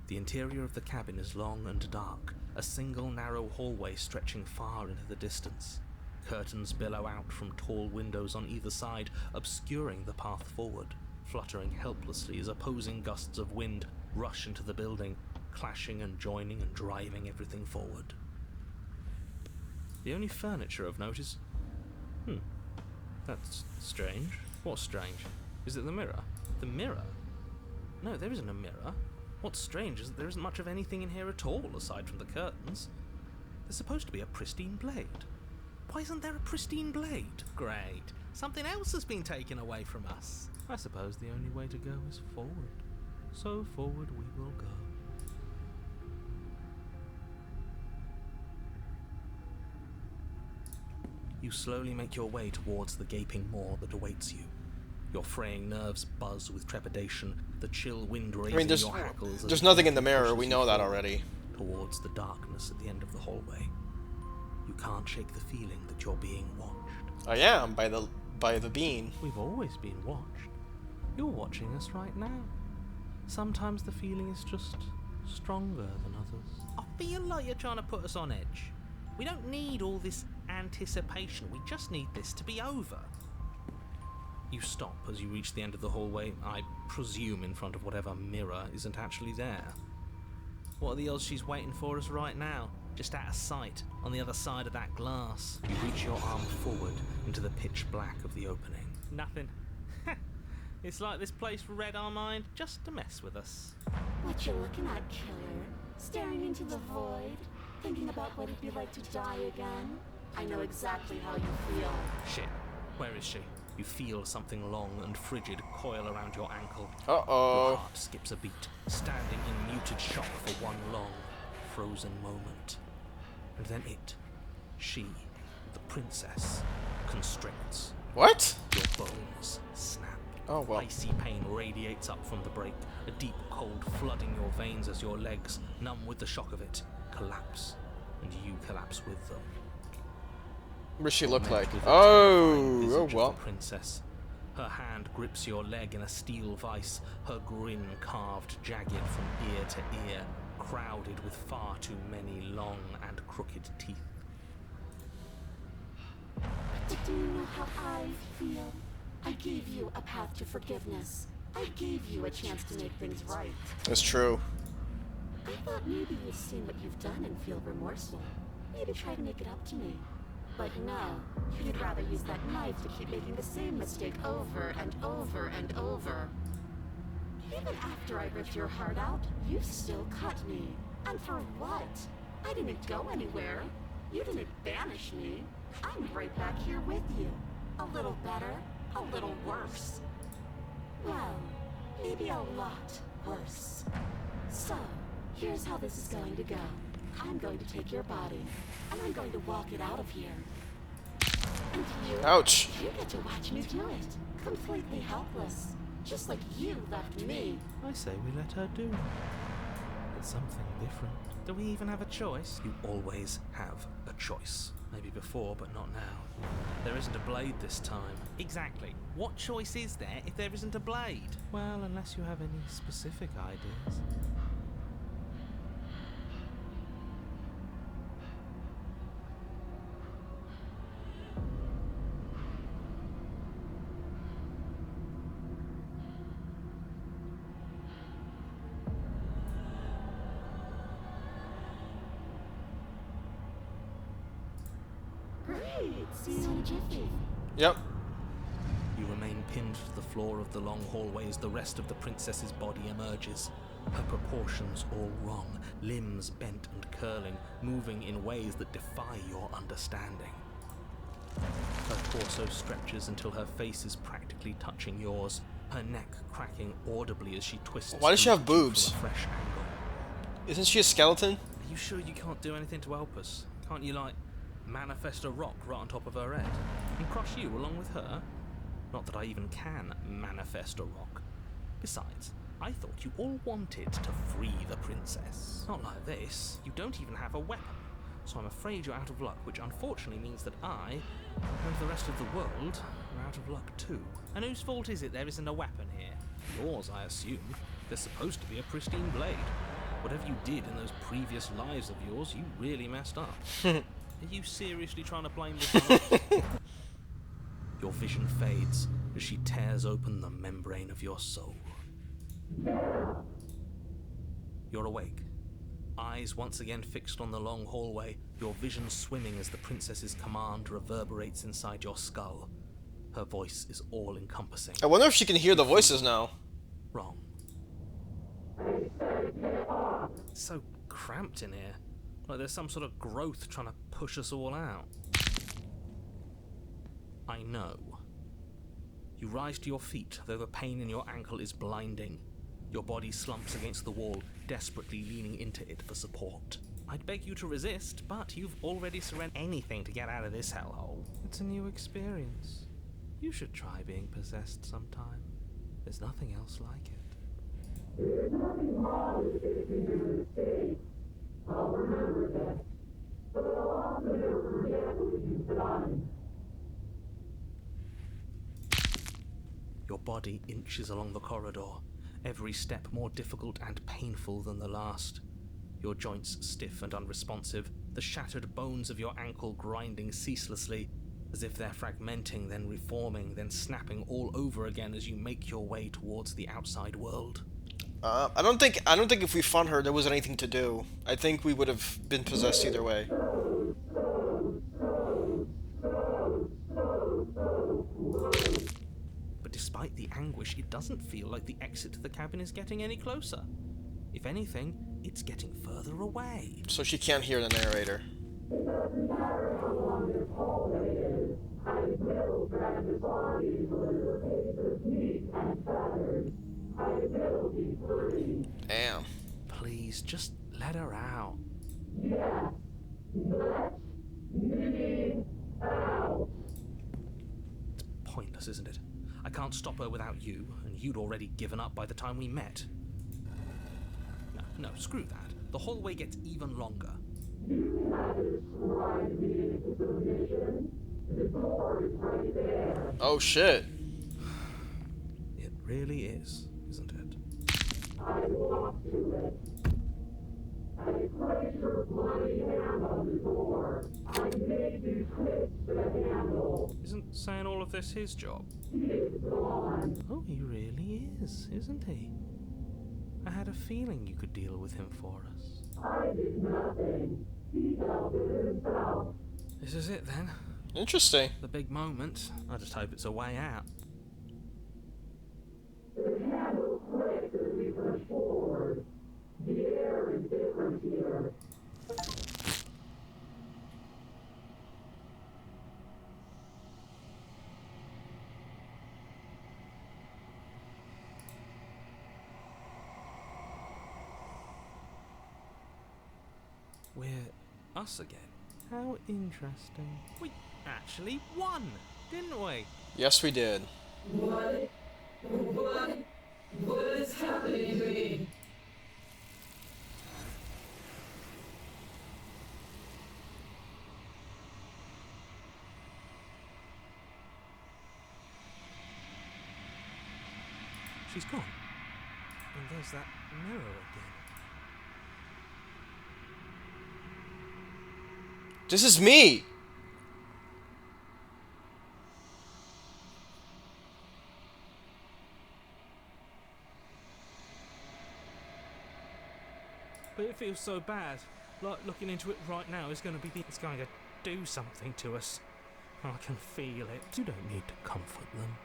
The interior of the cabin is long and dark, a single narrow hallway stretching far into the distance. Curtains billow out from tall windows on either side, obscuring the path forward. Fluttering helplessly as opposing gusts of wind rush into the building, clashing and joining and driving everything forward. The only furniture of note is... That's strange. What's strange? Is it the mirror? The mirror? No, there isn't a mirror. What's strange is that there isn't much of anything in here at all, aside from the curtains. There's supposed to be a pristine blade. Why isn't there a pristine blade? Great. Something else has been taken away from us. I suppose the only way to go is forward. So forward we will go. You slowly make your way towards the gaping maw that awaits you. Your fraying nerves buzz with trepidation, the chill wind raising your hackles. There's nothing in the mirror, we know that already. Towards the darkness at the end of the hallway. You can't shake the feeling that you're being watched. I am, by the bean. We've always been watched. You're watching us right now. Sometimes the feeling is just stronger than others. I feel like you're trying to put us on edge. We don't need all this anticipation. We just need this to be over. You stop as you reach the end of the hallway, I presume in front of whatever mirror isn't actually there. What are the odds she's waiting for us right now? Just out of sight, on the other side of that glass. You reach your arm forward into the pitch black of the opening. Nothing. It's like this place read our mind just to mess with us. What you looking at, killer? Staring into the void? Thinking about what it'd be like to die again? I know exactly how you feel. Shit. Where is she? You feel something long and frigid coil around your ankle. Uh-oh. Your heart skips a beat, standing in muted shock for one long, frozen moment. And then she, the princess, constricts. What? Your bones snap. Oh, well. Icy pain radiates up from the break, a deep cold flooding your veins as your legs, numb with the shock of it, collapse, and you collapse with them. What does she look Met like? with the Oh, terrifying visage oh of well. the princess. Her hand grips your leg in a steel vice, her grin carved jagged from ear to ear, crowded with far too many long and crooked teeth. But do you know how I feel? I gave you a path to forgiveness. I gave you a chance to make things right. That's true. I thought maybe you'd seen what you've done and feel remorseful. Maybe try to make it up to me. But no, you'd rather use that knife to keep making the same mistake over and over and over. Even after I ripped your heart out, you still cut me. And for what? I didn't go anywhere. You didn't banish me. I'm right back here with you. A little better, a little worse. Well, maybe a lot worse. So, here's how this is going to go. I'm going to take your body, and I'm going to walk it out of here. And you, Ouch. you get to watch me do it. Completely helpless. Just like you left me. I say we let her do it. It's something different. Do we even have a choice? You always have a choice. Maybe before, but not now. There isn't a blade this time. Exactly. What choice is there if there isn't a blade? Well, unless you have any specific ideas. Great. See you in a jiffy. Yep. You remain pinned to the floor of the long hallway as the rest of the princess's body emerges. Her proportions all wrong, limbs bent and curling, moving in ways that defy your understanding. Her torso stretches until her face is practically touching yours, her neck cracking audibly as she twists. Why does she have through you boobs? from a fresh angle. Isn't she a skeleton? Are you sure you can't do anything to help us? Can't you, like, manifest a rock right on top of her head and crush you along with her? Not that I even can manifest a rock. Besides, I thought you all wanted to free the princess. Not like this. You don't even have a weapon. So I'm afraid you're out of luck, which unfortunately means that I, and the rest of the world, are out of luck too. And whose fault is it there isn't a weapon here? Yours, I assume. There's supposed to be a pristine blade. Whatever you did in those previous lives of yours, you really messed up. Are you seriously trying to blame this on us? Your vision fades as she tears open the membrane of your soul. You're awake. Eyes once again fixed on the long hallway, your vision swimming as the princess's command reverberates inside your skull. Her voice is all-encompassing. I wonder if she can hear the voices now. Wrong. It's so cramped in here. Like there's some sort of growth trying to push us all out. I know. You rise to your feet, though the pain in your ankle is blinding. Your body slumps against the wall, desperately leaning into it for support. I'd beg you to resist, but you've already surrendered anything to get out of this hellhole. It's a new experience. You should try being possessed sometime. There's nothing else like it. Your body inches along the corridor, every step more difficult and painful than the last. Your joints stiff and unresponsive, the shattered bones of your ankle grinding ceaselessly, as if they're fragmenting, then reforming, then snapping all over again as you make your way towards the outside world. I don't think if we found her there was anything to do. I think we would have been possessed either way. But despite the anguish, it doesn't feel like the exit to the cabin is getting any closer. If anything, it's getting further away. So she can't hear the narrator. Damn. Please, just let her out. It's pointless, isn't it? I can't stop her without you, and you'd already given up by the time we met. No, screw that. The hallway gets even longer. Oh shit. It really is, isn't it? Isn't saying all of this his job? Oh, he really is, isn't he? I had a feeling you could deal with him for us. This is it then. Interesting. The big moment. I just hope it's a way out. We're us again. How interesting. We actually won, didn't we? Yes, we did. What is happening to me? She's gone. And there's that mirror again. This is me! But it feels so bad. Like looking into it right now is going to be it's going to do something to us. I can feel it. You don't need to comfort them.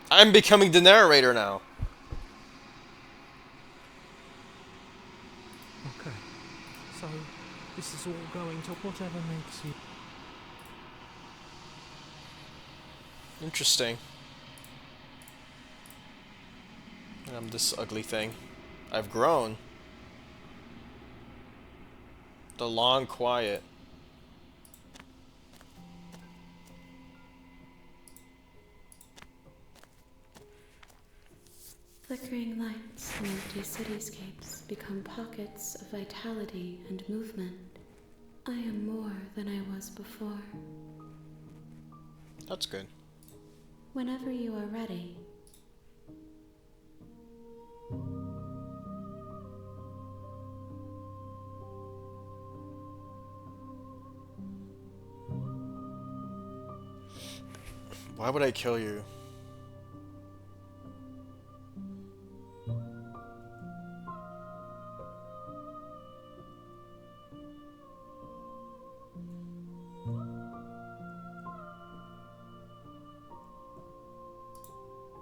I'm becoming the narrator now. Okay. So this is all going to whatever makes you. Interesting. And I'm this ugly thing. I've grown. The long quiet. Flickering lights and empty cityscapes become pockets of vitality and movement. I am more than I was before. That's good. Whenever you are ready. Why would I kill you?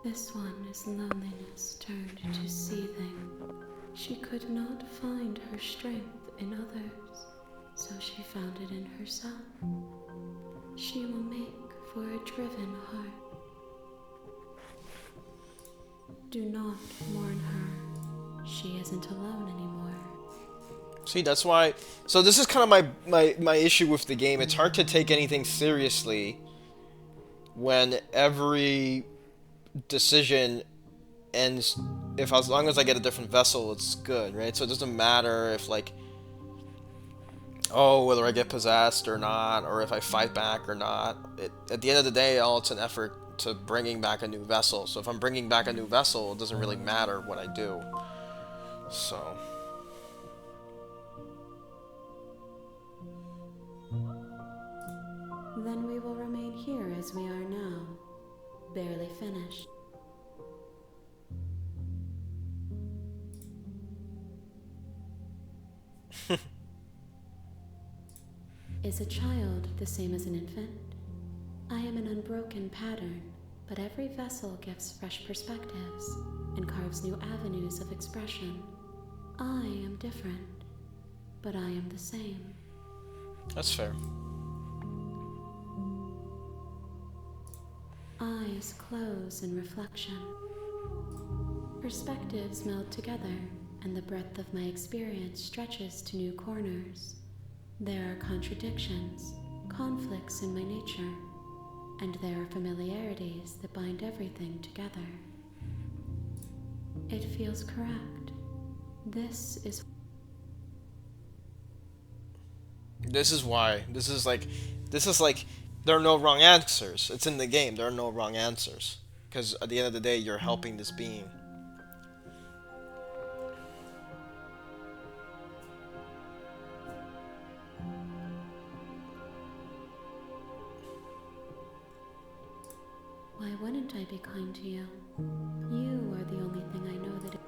This one is loneliness turned to seething. She could not find her strength in others, so she found it in herself. She will make for a driven heart. Do not mourn her. She isn't alone anymore. See, that's why. So this is kind of my issue with the game. It's hard to take anything seriously when every decision ends. If as long as I get a different vessel, it's good, right? So it doesn't matter if like, oh, whether I get possessed or not, or if I fight back or not. At the end of the day, all it's an effort to bringing back a new vessel. So if I'm bringing back a new vessel, it doesn't really matter what I do. So. Then we will remain here as we are now, barely finished. Is a child the same as an infant? I am an unbroken pattern, but every vessel gives fresh perspectives and carves new avenues of expression. I am different, but I am the same. That's fair. Eyes close in reflection. Perspectives meld together, and the breadth of my experience stretches to new corners. There are contradictions, conflicts in my nature, and there are familiarities that bind everything together. It feels correct. This is why. This is like, there are no wrong answers. It's in the game. There are no wrong answers. Because at the end of the day, you're helping this being. Why wouldn't I be kind to you? You are the only thing I know that.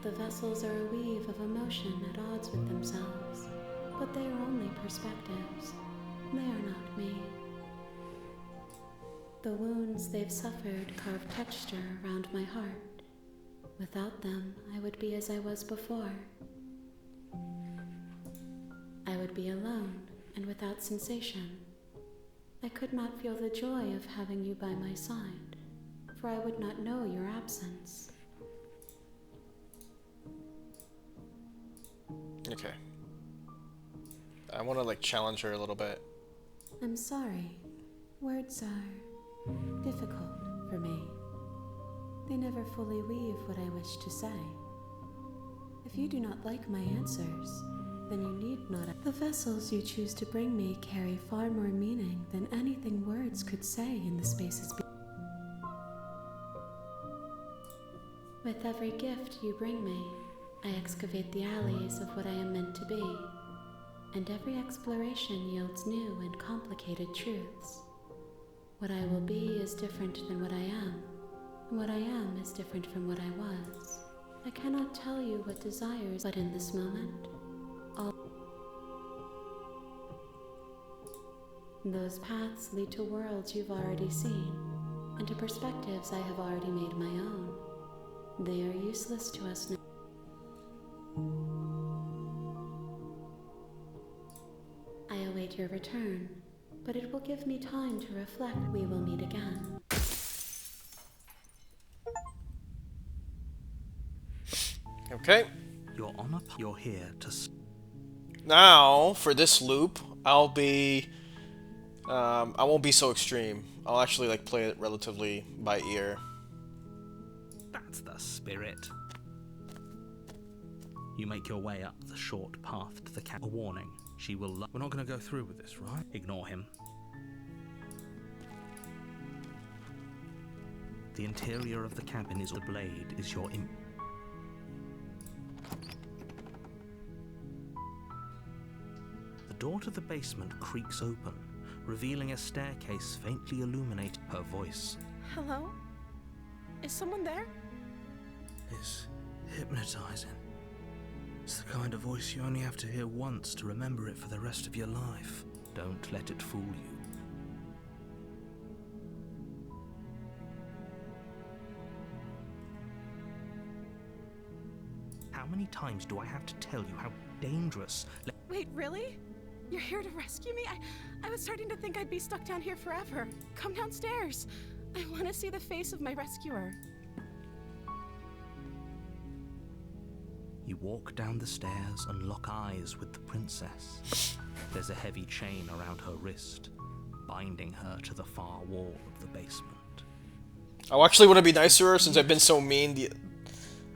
The vessels are a weave of emotion at odds with themselves, but they are only perspectives. They are not me. The wounds they've suffered carve texture around my heart. Without them, I would be as I was before. I would be alone and without sensation. I could not feel the joy of having you by my side, for I would not know your absence. Okay. I want to like challenge her a little bit. I'm sorry. Words are difficult for me. They never fully weave what I wish to say. If you do not like my answers, then you need not. The vessels you choose to bring me carry far more meaning than anything words could say in the spaces With every gift you bring me, I excavate the alleys of what I am meant to be, and every exploration yields new and complicated truths. What I will be is different than what I am, and what I am is different from what I was. I cannot tell you what desires, but in this moment, all those paths lead to worlds you've already seen, and to perspectives I have already made my own. They are useless to us now. I await your return, but it will give me time to reflect. We will meet again. Okay. Your Honor, you're here to... Now, for this loop, I'll be... I won't be so extreme. I'll actually like play it relatively by ear. That's the spirit. You make your way up the short path to the camp. A warning. She will... We're not going to go through with this, right? Ignore him. The interior of the cabin is... The blade is your... The door to the basement creaks open, revealing a staircase faintly illuminated. Her voice. Hello? Is someone there? Is hypnotizing. It's the kind of voice you only have to hear once to remember it for the rest of your life. Don't let it fool you. How many times do I have to tell you how dangerous... Wait, really? You're here to rescue me? I was starting to think I'd be stuck down here forever. Come downstairs. I want to see the face of my rescuer. You walk down the stairs and lock eyes with the princess. There's a heavy chain around her wrist, binding her to the far wall of the basement. I actually want to be nice to her since I've been so mean.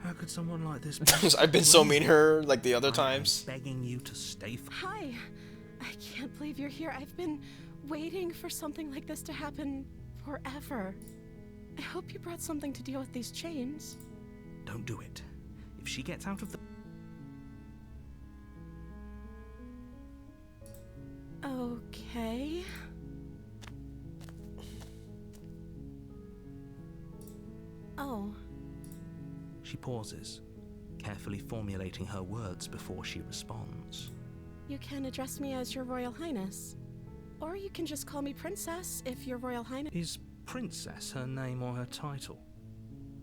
How could someone like this... I've been so mean to her like the other times. Begging you to stay... Hi. I can't believe you're here. I've been waiting for something like this to happen forever. I hope you brought something to deal with these chains. Don't do it. If she gets out of the... Okay. Oh. She pauses, carefully formulating her words before she responds. You can address me as Your Royal Highness. Or you can just call me Princess if Your Royal Highness... Is Princess her name or her title?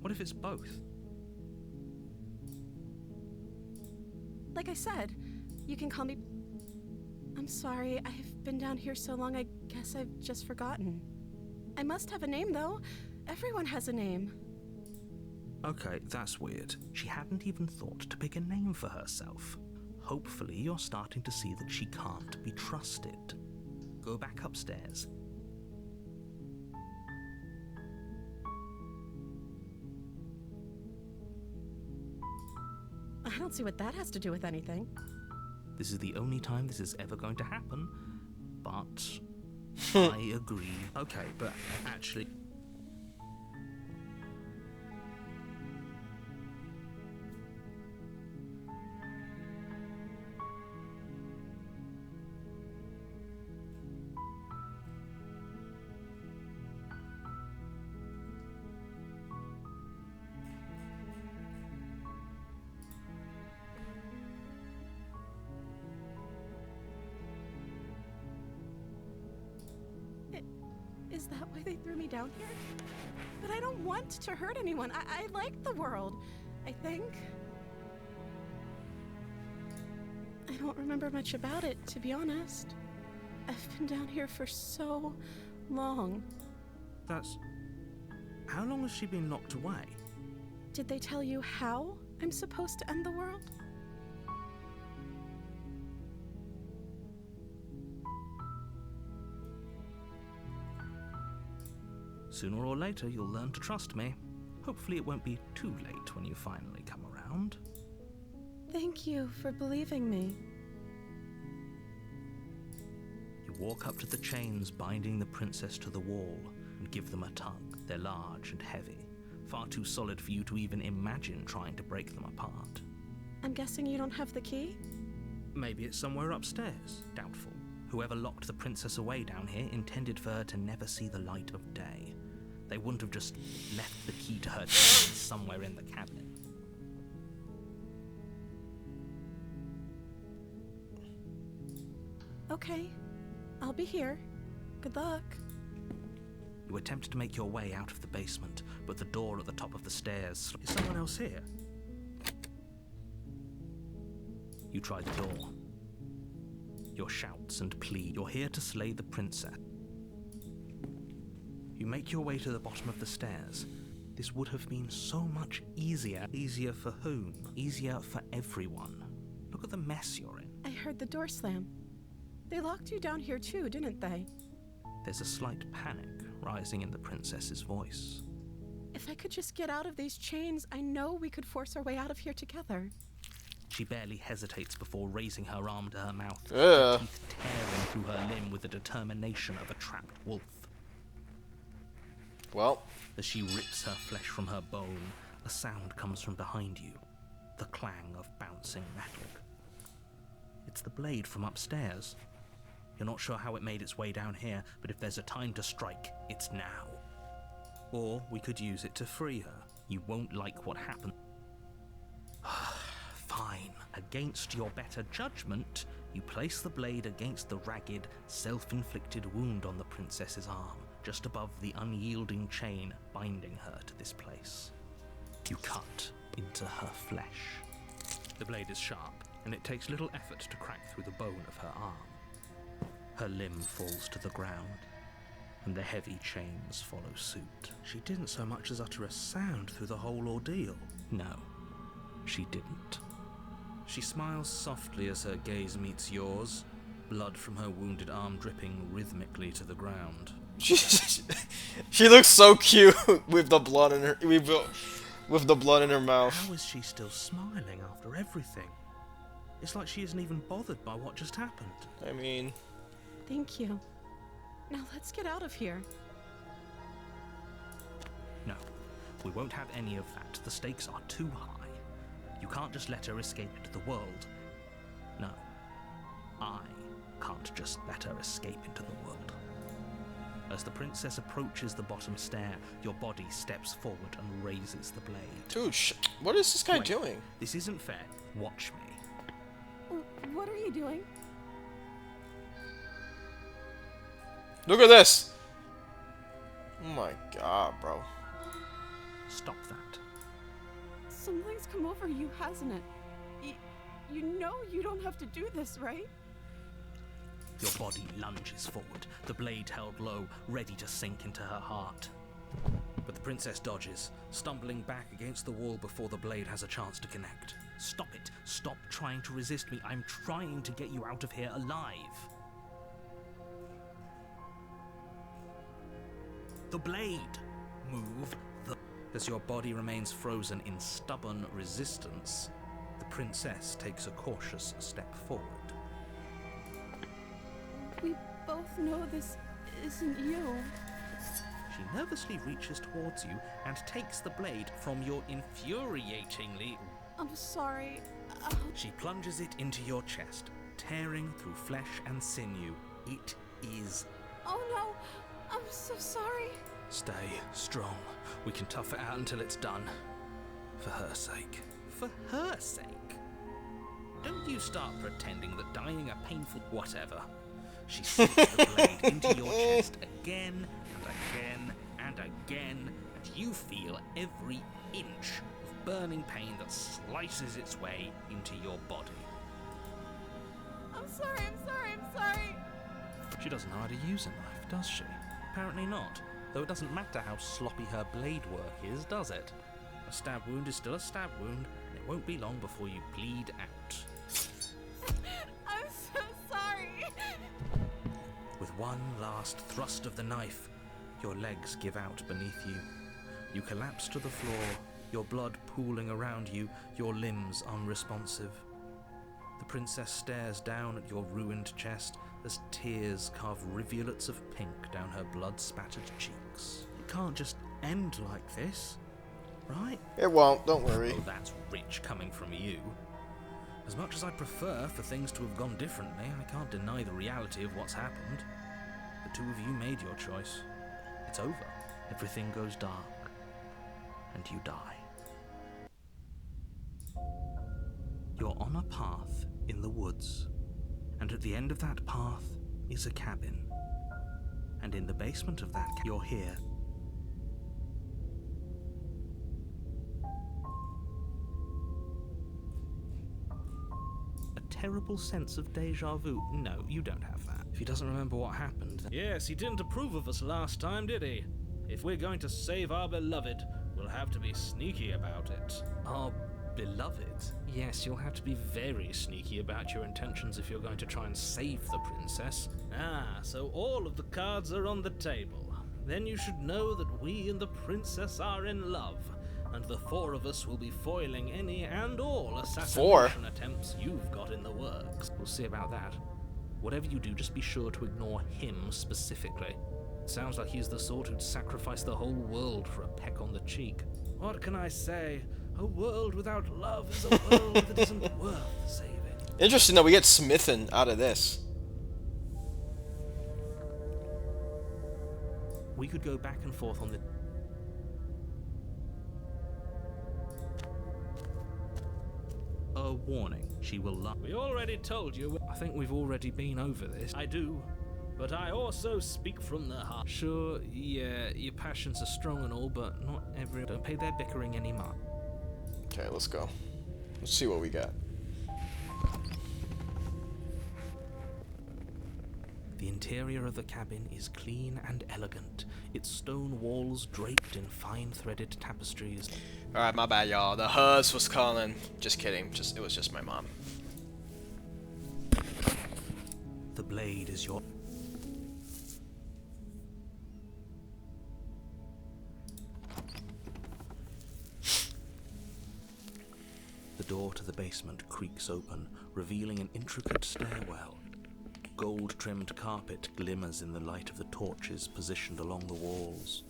What if it's both? Like I said, you can call me... I'm sorry, I've been down here so long I guess I've just forgotten. I must have a name, though. Everyone has a name. Okay, that's weird. She hadn't even thought to pick a name for herself. Hopefully you're starting to see that she can't be trusted. Go back upstairs. I don't see what that has to do with anything. This is the only time this is ever going to happen, but I agree. Okay, but actually... Is that why they threw me down here? But I don't want to hurt anyone. I like the world, I think. I don't remember much about it, to be honest. I've been down here for so long. That's... How long has she been locked away? Did they tell you how I'm supposed to end the world? Sooner or later, you'll learn to trust me. Hopefully it won't be too late when you finally come around. Thank you for believing me. You walk up to the chains binding the princess to the wall and give them a tug. They're large and heavy, far too solid for you to even imagine trying to break them apart. I'm guessing you don't have the key? Maybe it's somewhere upstairs. Doubtful. Whoever locked the princess away down here intended for her to never see the light of day. They wouldn't have just left the key to her chains somewhere in the cabinet. Okay, I'll be here. Good luck. You attempt to make your way out of the basement, but the door at the top of the stairs... Is someone else here? You try the door. Your shouts and plead. You're here to slay the princess. You make your way to the bottom of the stairs. This would have been so much easier. Easier for whom? Easier for everyone. Look at the mess you're in. I heard the door slam. They locked you down here too, didn't they? There's a slight panic rising in the princess's voice. If I could just get out of these chains, I know we could force our way out of here together. She barely hesitates before raising her arm to her mouth, Ugh. her teeth tearing through her limb with the determination of a trapped wolf. Well, As she rips her flesh from her bone, a sound comes from behind you, the clang of bouncing metal. It's the blade from upstairs. You're not sure how it made its way down here, but if there's a time to strike, it's now. Or we could use it to free her. You won't like what happened. Fine. Against your better judgment, you place the blade against the ragged, self-inflicted wound on the princess's arm, just above the unyielding chain binding her to this place. You cut into her flesh. The blade is sharp, and it takes little effort to crack through the bone of her arm. Her limb falls to the ground, and the heavy chains follow suit. She didn't so much as utter a sound through the whole ordeal. No, she didn't. She smiles softly as her gaze meets yours, blood from her wounded arm dripping rhythmically to the ground. she looks so cute with the blood in her with the blood in her mouth. How is she still smiling after everything? It's like she isn't even bothered by what just happened. I mean, Thank you. Now let's get out of here. No, we won't have any of that. The stakes are too high. You can't just let her escape into the world. No, I can't just let her escape into the world. As the princess approaches the bottom stair, your body steps forward and raises the blade. Dude, what is this guy Wait, doing? This isn't fair. Watch me. What are you doing? Look at this! Oh my god, bro. Stop that. Something's come over you, hasn't it? You know you don't have to do this, right? Your body lunges forward, the blade held low, ready to sink into her heart. But the princess dodges, stumbling back against the wall before the blade has a chance to connect. Stop it. Stop trying to resist me. I'm trying to get you out of here alive. The blade. Move the... As your body remains frozen in stubborn resistance, the princess takes a cautious step forward. We both know this isn't you. She nervously reaches towards you and takes the blade from your infuriatingly... I'm sorry. She plunges it into your chest, tearing through flesh and sinew. It is... Oh no! I'm so sorry. Stay strong. We can tough it out until it's done. For her sake. For her sake? Don't you start pretending that dying a painful whatever. She slips the blade into your chest again and again and again, and you feel every inch of burning pain that slices its way into your body. I'm sorry. She doesn't know how to use a knife, does she? Apparently not. Though it doesn't matter how sloppy her blade work is, does it? A stab wound is still a stab wound, and it won't be long before you bleed out. I'm so sorry. With one last thrust of the knife, your legs give out beneath you. You collapse to the floor, your blood pooling around you, your limbs unresponsive. The princess stares down at your ruined chest as tears carve rivulets of pink down her blood-spattered cheeks. It can't just end like this, right? It won't, don't worry. Oh, that's rich coming from you. As much as I prefer for things to have gone differently, I can't deny the reality of what's happened. The two of you made your choice. It's over. Everything goes dark, and you die. You're on a path in the woods, and at the end of that path is a cabin. And in the basement of that you're here. A terrible sense of deja vu. No, you don't have that. If he doesn't remember what happened, then... Yes, he didn't approve of us last time, did he? If we're going to save our beloved, we'll have to be sneaky about it. Our beloved? Yes, you'll have to be very sneaky about your intentions if you're going to try and save the princess. Ah, so all of the cards are on the table. Then you should know that we and the princess are in love, and the four of us will be foiling any and all assassination attempts you've got in the works. We'll see about that. Whatever you do, just be sure to ignore him specifically. It sounds like he's the sort who'd sacrifice the whole world for a peck on the cheek. What can I say? A world without love is a world that isn't worth saving. Interesting that we get Smithin out of this. We could go back and forth on the... A warning, she will lie. We already told you. I think we've already been over this. I do, but I also speak from the heart. Sure, yeah, your passions are strong and all, but not every... Don't pay their bickering any mind. Okay, let's go. Let's see what we got. The interior of the cabin is clean and elegant, its stone walls draped in fine-threaded tapestries. Alright, my bad, y'all. The huzz was calling. Just kidding. It was just my mom. The blade is your... The door to the basement creaks open, revealing an intricate stairwell. Gold-trimmed carpet glimmers in the light of the torches positioned along the walls.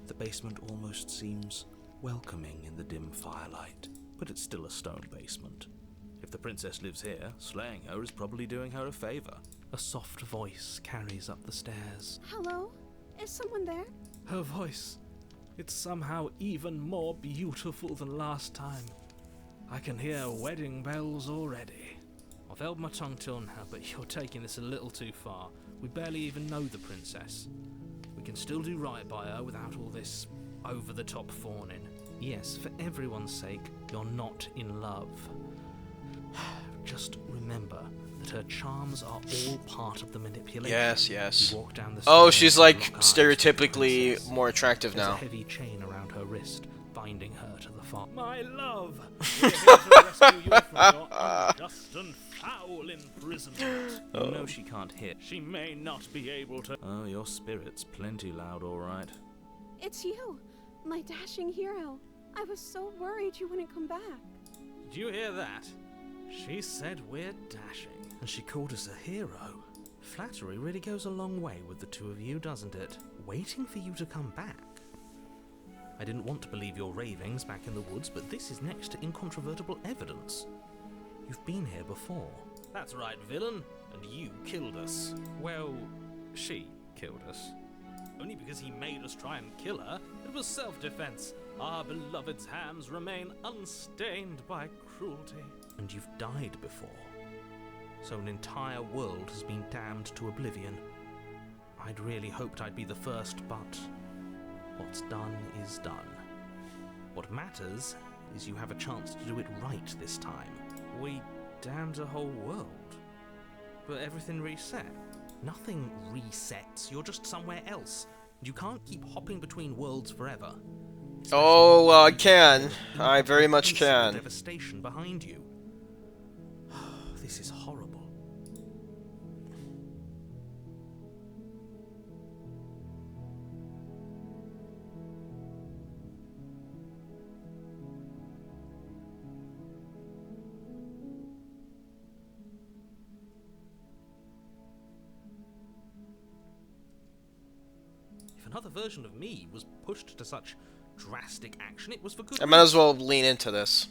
The basement almost seems welcoming in the dim firelight, but it's still a stone basement. If the princess lives here, slaying her is probably doing her a favor. A soft voice carries up the stairs. Hello? Is someone there? Her voice. It's somehow even more beautiful than last time. I can hear wedding bells already. I've held my tongue till now, but you're taking this a little too far. We barely even know the princess. We can still do right by her without all this over-the-top fawning. Yes, for everyone's sake, you're not in love. Just remember that her charms are all part of the manipulation. Yes, yes. You walk down the Oh, stairs she's and like lock eyes with the stereotypically princess. more attractive There's now. a heavy chain around her wrist, binding her to the farm. My love! We're here to rescue you from your unjust and foul imprisonment. You know she can't hit. She may not be able to. Oh, your spirit's plenty loud, all right. It's you, my dashing hero. I was so worried you wouldn't come back. Did you hear that? She said we're dashing, and she called us a hero. Flattery really goes a long way with the two of you, doesn't it? Waiting for you to come back. I didn't want to believe your ravings back in the woods, but this is next to incontrovertible evidence. You've been here before. That's right, villain. And you killed us. Well, she killed us. Only because he made us try and kill her. It was self-defense. Our beloved's hands remain unstained by cruelty. And you've died before. So an entire world has been damned to oblivion. I'd really hoped I'd be the first, but what's done is done. What matters is you have a chance to do it right this time. We damned a whole world. But everything reset. Nothing resets. You're just somewhere else. You can't keep hopping between worlds forever. Oh, I can. I very much can. Devastation behind you. This is horrible. If another version of me was pushed to such drastic action, it was for good I might as well lean into this.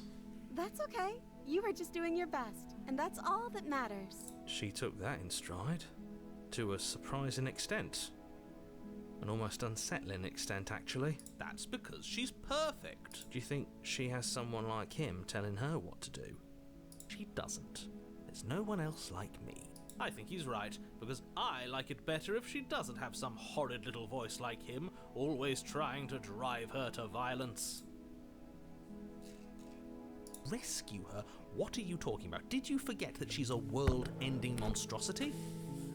That's okay. You were just doing your best, and that's all that matters. She took that in stride. To a surprising extent. An almost unsettling extent, actually. That's because she's perfect. Do you think she has someone like him telling her what to do? She doesn't. There's no one else like me. I think he's right, because I like it better if she doesn't have some horrid little voice like him, always trying to drive her to violence. Rescue her? What are you talking about? Did you forget that she's a world-ending monstrosity?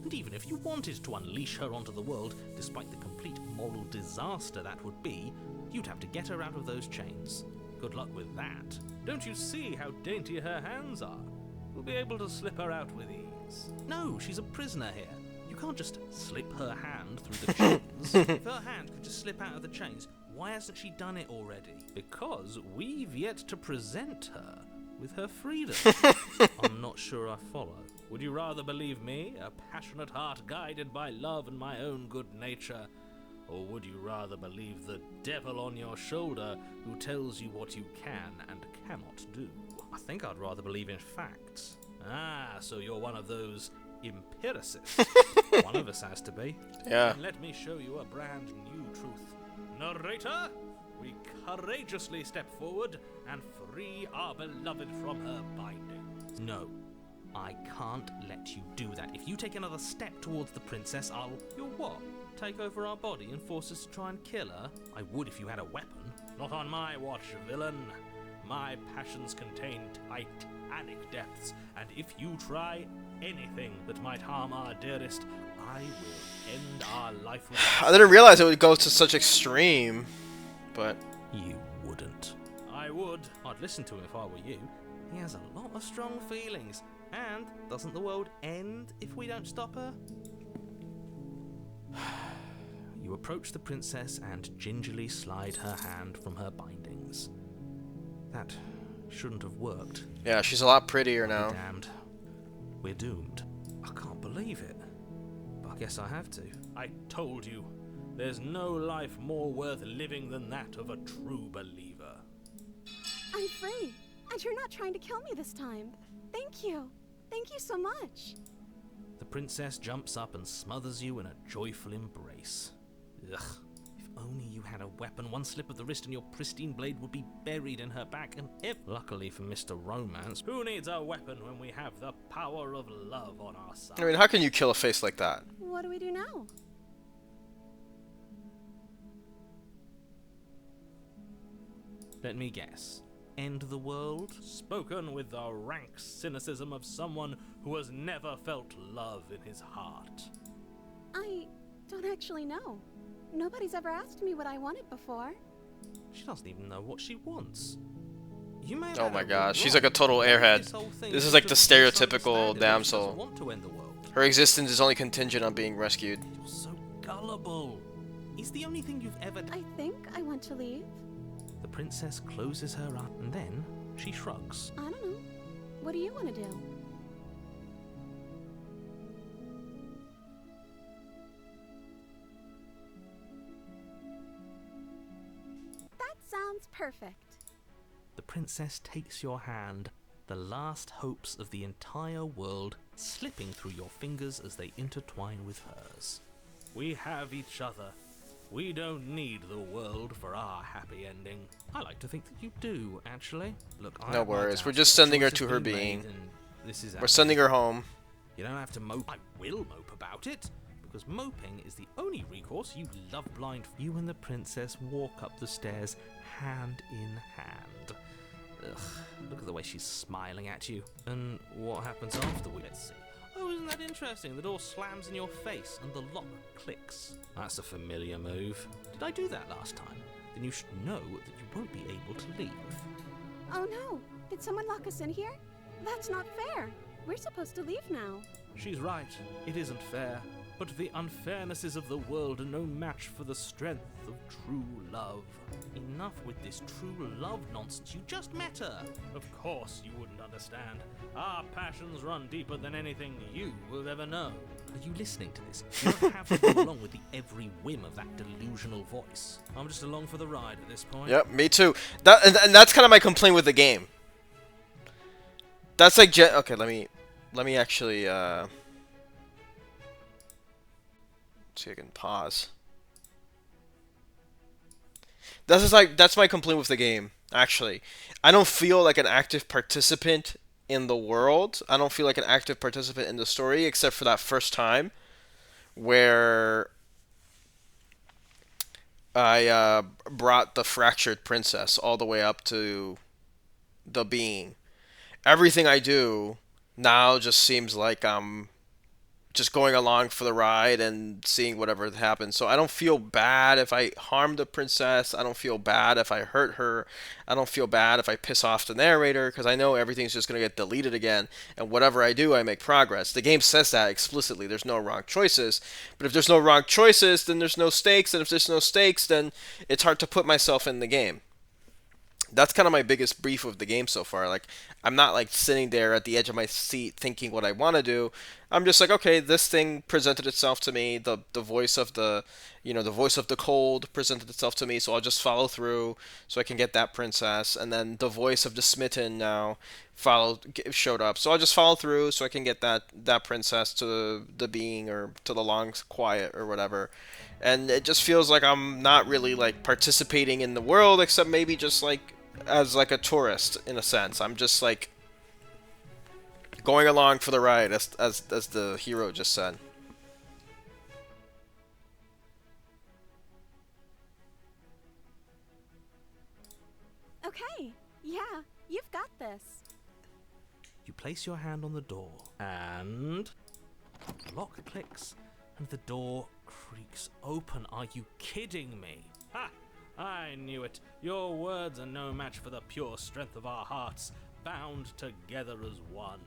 And even if you wanted to unleash her onto the world, despite the complete moral disaster that would be, you'd have to get her out of those chains. Good luck with that. Don't you see how dainty her hands are? We'll be able to slip her out with ease. No, she's a prisoner here. You can't just slip her hand through the chains. If her hand could just slip out of the chains, why hasn't she done it already? Because we've yet to present her with her freedom. I'm not sure I follow. Would you rather believe me, a passionate heart guided by love and my own good nature? Or would you rather believe the devil on your shoulder who tells you what you can and cannot do? I think I'd rather believe in facts. Ah, so you're one of those empiricists. One of us has to be. Yeah. Then let me show you a brand new truth. Narrator, we courageously step forward and free our beloved from her binding. No, I can't let you do that. If you take another step towards the princess, You'll what? Take over our body and force us to try and kill her? I would if you had a weapon. Not on my watch, villain. My passions contain titanic depths, and if you try anything that might harm our dearest, I will end our life with I didn't realize it would go to such extreme, but... You wouldn't. I would. I'd listen to him if I were you. He has a lot of strong feelings. And doesn't the world end if we don't stop her? You approach the princess and gingerly slide her hand from her bindings. That shouldn't have worked. Yeah, she's a lot prettier I'll be now. damned. We're doomed. I can't believe it. But I guess I have to. I told you. There's no life more worth living than that of a true believer. I'm free, and you're not trying to kill me this time. Thank you. Thank you so much. The princess jumps up and smothers you in a joyful embrace. Ugh. If only you had a weapon, one slip of the wrist and your pristine blade would be buried in her back, and if, luckily for Mr. Romance, who needs a weapon when we have the power of love on our side? I mean, how can you kill a face like that? What do we do now? Let me guess. End the world? Spoken with the rank cynicism of someone who has never felt love in his heart. I don't actually know. Nobody's ever asked me what I wanted before. She doesn't even know what she wants. You may Oh have my it gosh, she's wrong. like a total airhead. This whole thing This is like the just stereotypical misunderstanding that she damsel. doesn't want to end the world. Her existence is only contingent on being rescued. You're so gullible. Is the only thing you've ever I think I want to leave. The princess closes her up and then she shrugs. I don't know. What do you want to do? That sounds perfect. The princess takes your hand, the last hopes of the entire world slipping through your fingers as they intertwine with hers. We have each other. We don't need the world for our happy ending. I like to think that you do, actually. Look, I No have my worries, we're doubts, just but sending her choice to has her been being. made, and this is We're sending her home. You don't have to mope. I will mope about it, because moping is the only recourse you love-blind. You and the princess walk up the stairs, hand in hand. Ugh, look at the way she's smiling at you. And what happens afterwards? Let's see. Oh, isn't that interesting? The door slams in your face and the lock clicks. That's a familiar move. Did I do that last time? Then you should know that you won't be able to leave. Oh no! Did someone lock us in here? That's not fair. We're supposed to leave now. She's right. It isn't fair. But the unfairnesses of the world are no match for the strength of true love. Enough with this true love nonsense. You just met her. Of course you wouldn't understand. Our passions run deeper than anything you will ever know. Are you listening to this? You don't have to go along with the every whim of that delusional voice. I'm just along for the ride at this point. Yep, me too. And that's kind of my complaint with the game. That's like okay. Let me actually see if I can pause. That's my complaint with the game. Actually, I don't feel like an active participant in the world. I don't feel like an active participant in the story, except for that first time where I brought the fractured princess all the way up to the being. Everything I do now just seems like I'm just going along for the ride and seeing whatever happens. So I don't feel bad if I harm the princess. I don't feel bad if I hurt her. I don't feel bad if I piss off the narrator, because I know everything's just going to get deleted again. And whatever I do, I make progress. The game says that explicitly. There's no wrong choices. But if there's no wrong choices, then there's no stakes. And if there's no stakes, then it's hard to put myself in the game. That's kind of my biggest beef with the game so far. Like, I'm not like sitting there at the edge of my seat thinking what I want to do. I'm just like, okay, this thing presented itself to me. The voice of the voice of the cold presented itself to me, so I'll just follow through so I can get that princess. And then the voice of the smitten now showed up, so I'll just follow through so I can get that princess to the being, or to the long quiet or whatever. And it just feels like I'm not really like participating in the world, except maybe just like as like a tourist in a sense. I'm just like going along for the ride, as the hero just said. Okay, yeah, you've got this. You place your hand on the door, and the lock clicks, and the door creaks open. Are you kidding me? Ha! I knew it. Your words are no match for the pure strength of our hearts, bound together as one.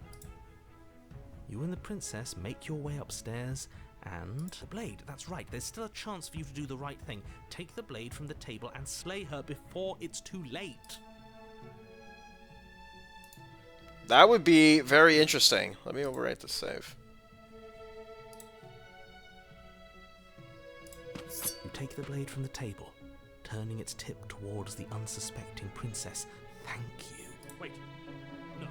You and the princess make your way upstairs, and the blade. That's right, there's still a chance for you to do the right thing. Take the blade from the table and slay her before it's too late. That would be very interesting. Let me overwrite the save. You take the blade from the table, turning its tip towards the unsuspecting princess. Thank you. Wait. No.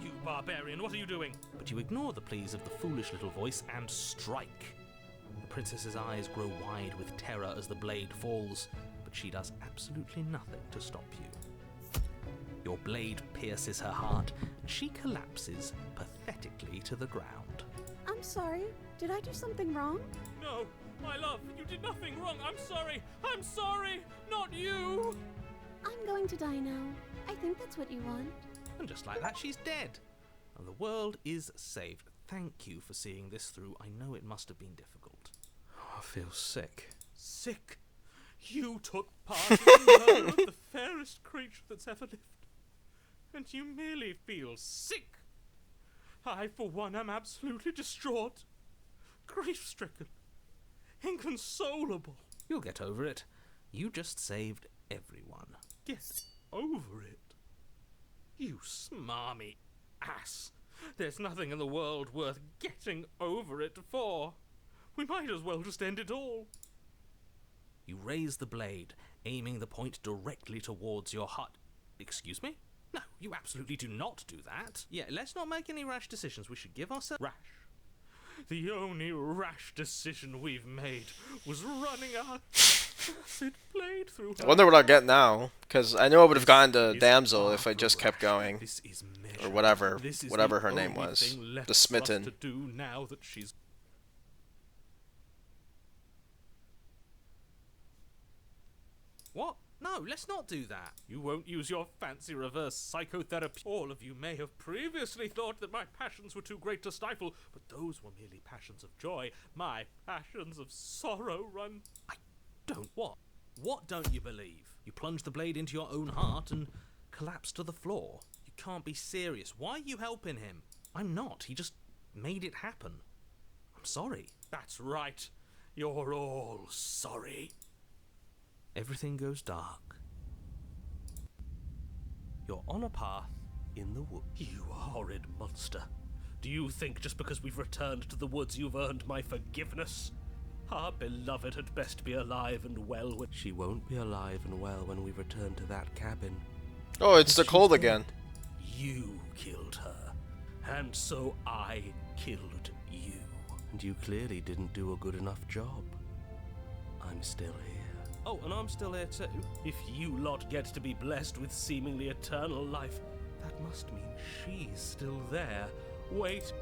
You barbarian, what are you doing? But you ignore the pleas of the foolish little voice and strike. The princess's eyes grow wide with terror as the blade falls, but she does absolutely nothing to stop you. Your blade pierces her heart, and she collapses pathetically to the ground. I'm sorry. Did I do something wrong? No, my love, you did nothing wrong. I'm sorry, not you. I'm going to die now. I think that's what you want. And just like that, she's dead. And the world is saved. Thank you for seeing this through. I know it must have been difficult. Oh, I feel sick. Sick? You took part in the murder of the fairest creature that's ever lived. And you merely feel sick. I, for one, am absolutely distraught. Grief-stricken. Inconsolable. You'll get over it. You just saved everyone. Get over it? You smarmy ass. There's nothing in the world worth getting over it for. We might as well just end it all. You raise the blade, aiming the point directly towards your heart. Excuse me? No, you absolutely do not do that. Yeah, let's not make any rash decisions. We should give ourselves... Rash? The only rash decision we've made was running our acid blade through her. I wonder what I'll get now, because I know I would have gotten to Damsel if I just kept going. This is Or whatever, This is whatever the her name only was. thing left The for us Smitten. to do now that she's... What? No, let's not do that. You won't use your fancy reverse psychotherapy. All of you may have previously thought that my passions were too great to stifle, but those were merely passions of joy. My passions of sorrow run... I don't what? What don't you believe? You plunge the blade into your own heart and collapse to the floor. You can't be serious. Why are you helping him? I'm not. He just made it happen. I'm sorry. That's right. You're all sorry. Everything goes dark. You're on a path in the woods. You horrid monster. Do you think just because we've returned to the woods you've earned my forgiveness? Our beloved had best be alive and well when... She won't be alive and well when we return to that cabin. Oh, it's the cold again. You killed her. And so I killed you. And you clearly didn't do a good enough job. I'm still here. Oh, and I'm still here too. If you lot get to be blessed with seemingly eternal life, that must mean she's still there. Wait.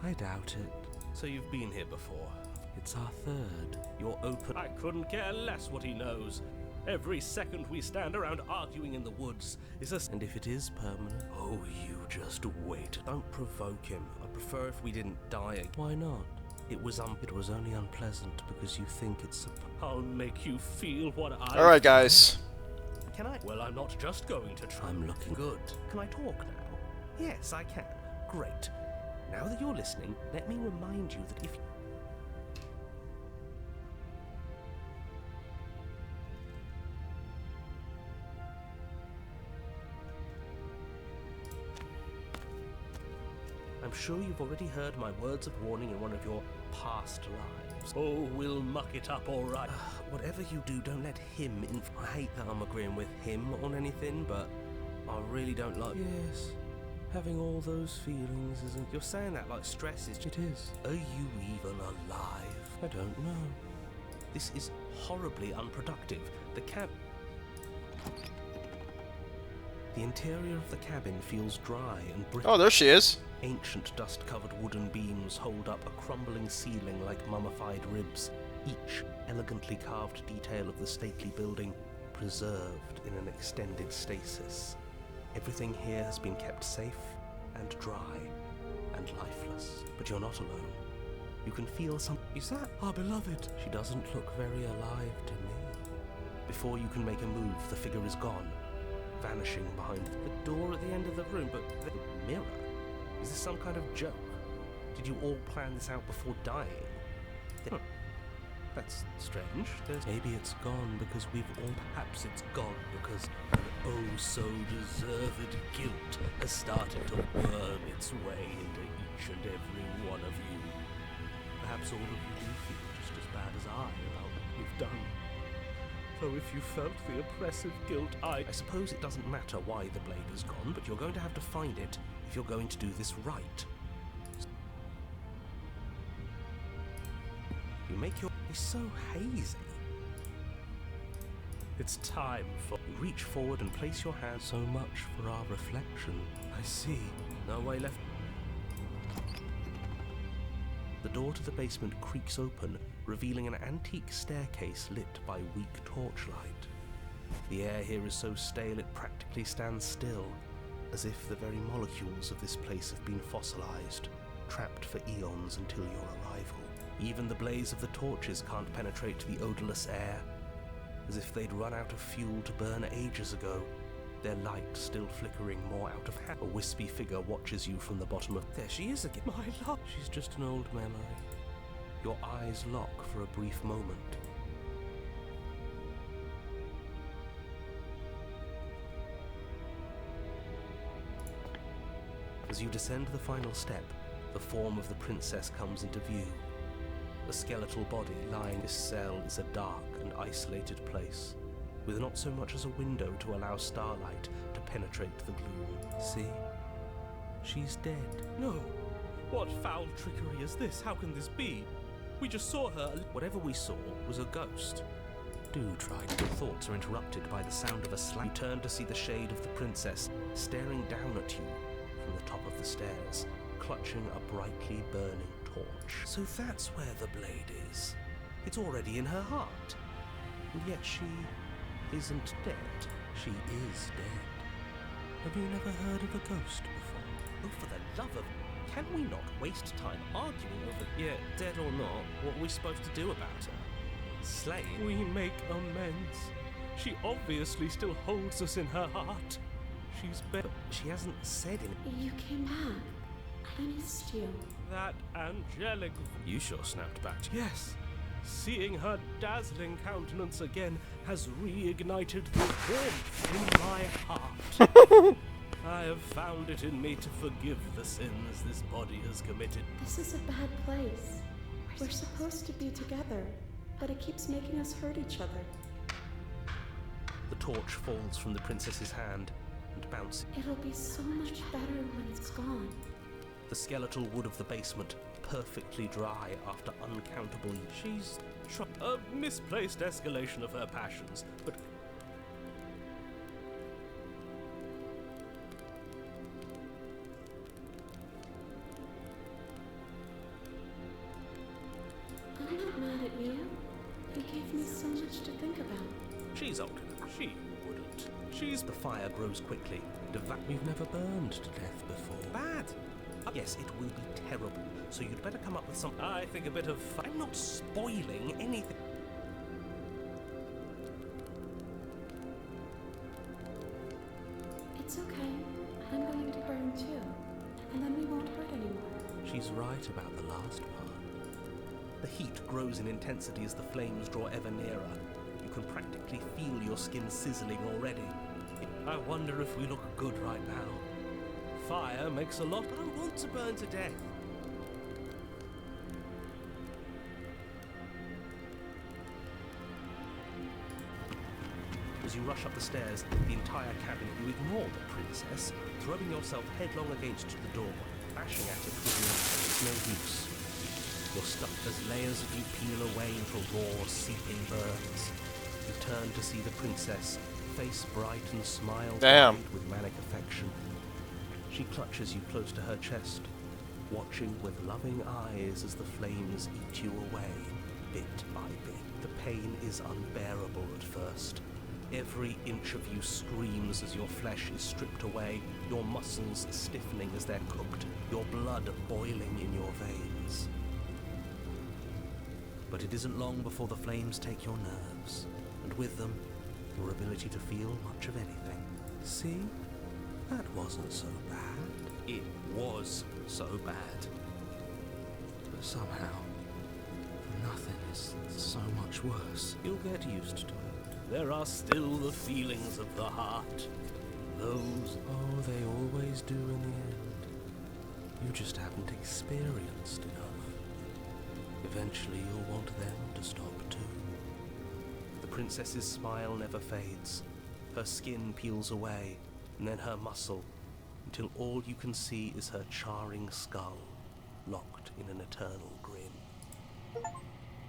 I doubt it. So you've been here before? It's our third. You're open. I couldn't care less what he knows. Every second we stand around arguing in the woods is a... And if it is permanent? Oh, you just wait. Don't provoke him. I prefer if we didn't die. Why not? It was only unpleasant because you think it's... I'll make you feel what I... Alright, guys. Can I? Well, I'm not just going to try. I'm looking good. Can I talk now? Yes, I can. Great. Now that you're listening, let me remind you that if... I'm sure you've already heard my words of warning in one of your past lives. Oh, we'll muck it up all right. Whatever you do, don't let him in... I hate that I'm agreeing with him on anything, but I really don't like... Yes, having all those feelings isn't... You're saying that like stress is... It is. Are you even alive? I don't know. This is horribly unproductive. The interior of the cabin feels dry and brittle. Oh, there she is. Ancient dust-covered wooden beams hold up a crumbling ceiling like mummified ribs, each elegantly carved detail of the stately building preserved in an extended stasis. Everything here has been kept safe and dry and lifeless. But you're not alone. You can feel some... Is that our beloved? She doesn't look very alive to me. Before you can make a move, the figure is gone, vanishing behind the door at the end of the room. But the mirror? Is this some kind of joke? Did you all plan this out before dying? That's strange. Maybe it's gone because we've all... Perhaps it's gone because an oh-so-deserved guilt has started to worm its way into each and every one of you. Perhaps all of you do feel just as bad as I about what we've done. Though if you felt the oppressive guilt, I suppose it doesn't matter why the blade is gone, but you're going to have to find it if you're going to do this right. make your... It's so hazy. It's time for... Reach forward and place your hand. So much for our reflection. I see. No way left. The door to the basement creaks open, revealing an antique staircase lit by weak torchlight. The air here is so stale it practically stands still, as if the very molecules of this place have been fossilized, trapped for eons until your arrival. Even the blaze of the torches can't penetrate the odorless air, as if they'd run out of fuel to burn ages ago, their light still flickering more out of hand. A wispy figure watches you from the bottom of... There she is again. My love. She's just an old memory. Your eyes lock for a brief moment. As you descend the final step, the form of the princess comes into view. A skeletal body lying in this cell is a dark and isolated place, with not so much as a window to allow starlight to penetrate the gloom. See? She's dead. No! What foul trickery is this? How can this be? We just saw her. Whatever we saw was a ghost. Do try. Your thoughts are interrupted by the sound of a slap. You turn to see the shade of the princess staring down at you from the top of the stairs, clutching a brightly burning torch. So that's where the blade is. It's already in her heart. And yet she isn't dead. She is dead. Have you never heard of a ghost before? Oh, for the love of... Can we not waste time arguing over... Yeah, dead or not, what are we supposed to do about her? Slay? We make amends. She obviously still holds us in her heart. She's better. She hasn't said anything. You came back. I missed you. That angelic... You sure snapped back. Yes. Seeing her dazzling countenance again has reignited the warmth in my heart. I have found it in me to forgive the sins this body has committed. This is a bad place. We're supposed to be together, but it keeps making us hurt each other. The torch falls from the princess's hand and bounces. It'll be so much better when it's gone. The skeletal wood of the basement, perfectly dry after uncountable years. She's a misplaced escalation of her passions, but... I'm not mad at you. You gave me so much to think about. She's older. She wouldn't. She's... The fire grows quickly. We've never burned to death before. Bad! Yes, it will be terrible, so you'd better come up with some... I think a bit of... I'm not spoiling anything. It's okay. I'm going to burn too, and then we won't hurt anymore. She's right about the last part. The heat grows in intensity as the flames draw ever nearer. You can practically feel your skin sizzling already. I wonder if we look good right now. Fire makes a lot... I want to burn to death. As you rush up the stairs, the entire cabin, you ignore the princess, throwing yourself headlong against the door, bashing at it with your... It's no use. You're stuck as layers of you peel away into raw, seeping burns. You turn to see the princess, face bright and smile with manic affection. She clutches you close to her chest, watching with loving eyes as the flames eat you away, bit by bit. The pain is unbearable at first. Every inch of you screams as your flesh is stripped away, your muscles stiffening as they're cooked, your blood boiling in your veins. But it isn't long before the flames take your nerves, and with them, your ability to feel much of anything. See? That wasn't so bad. It was so bad. But somehow, nothing is so much worse. You'll get used to it. There are still the feelings of the heart. Those... Oh, they always do in the end. You just haven't experienced enough. Eventually, you'll want them to stop too. The princess's smile never fades. Her skin peels away, and then her muscle, until all you can see is her charring skull, locked in an eternal grin.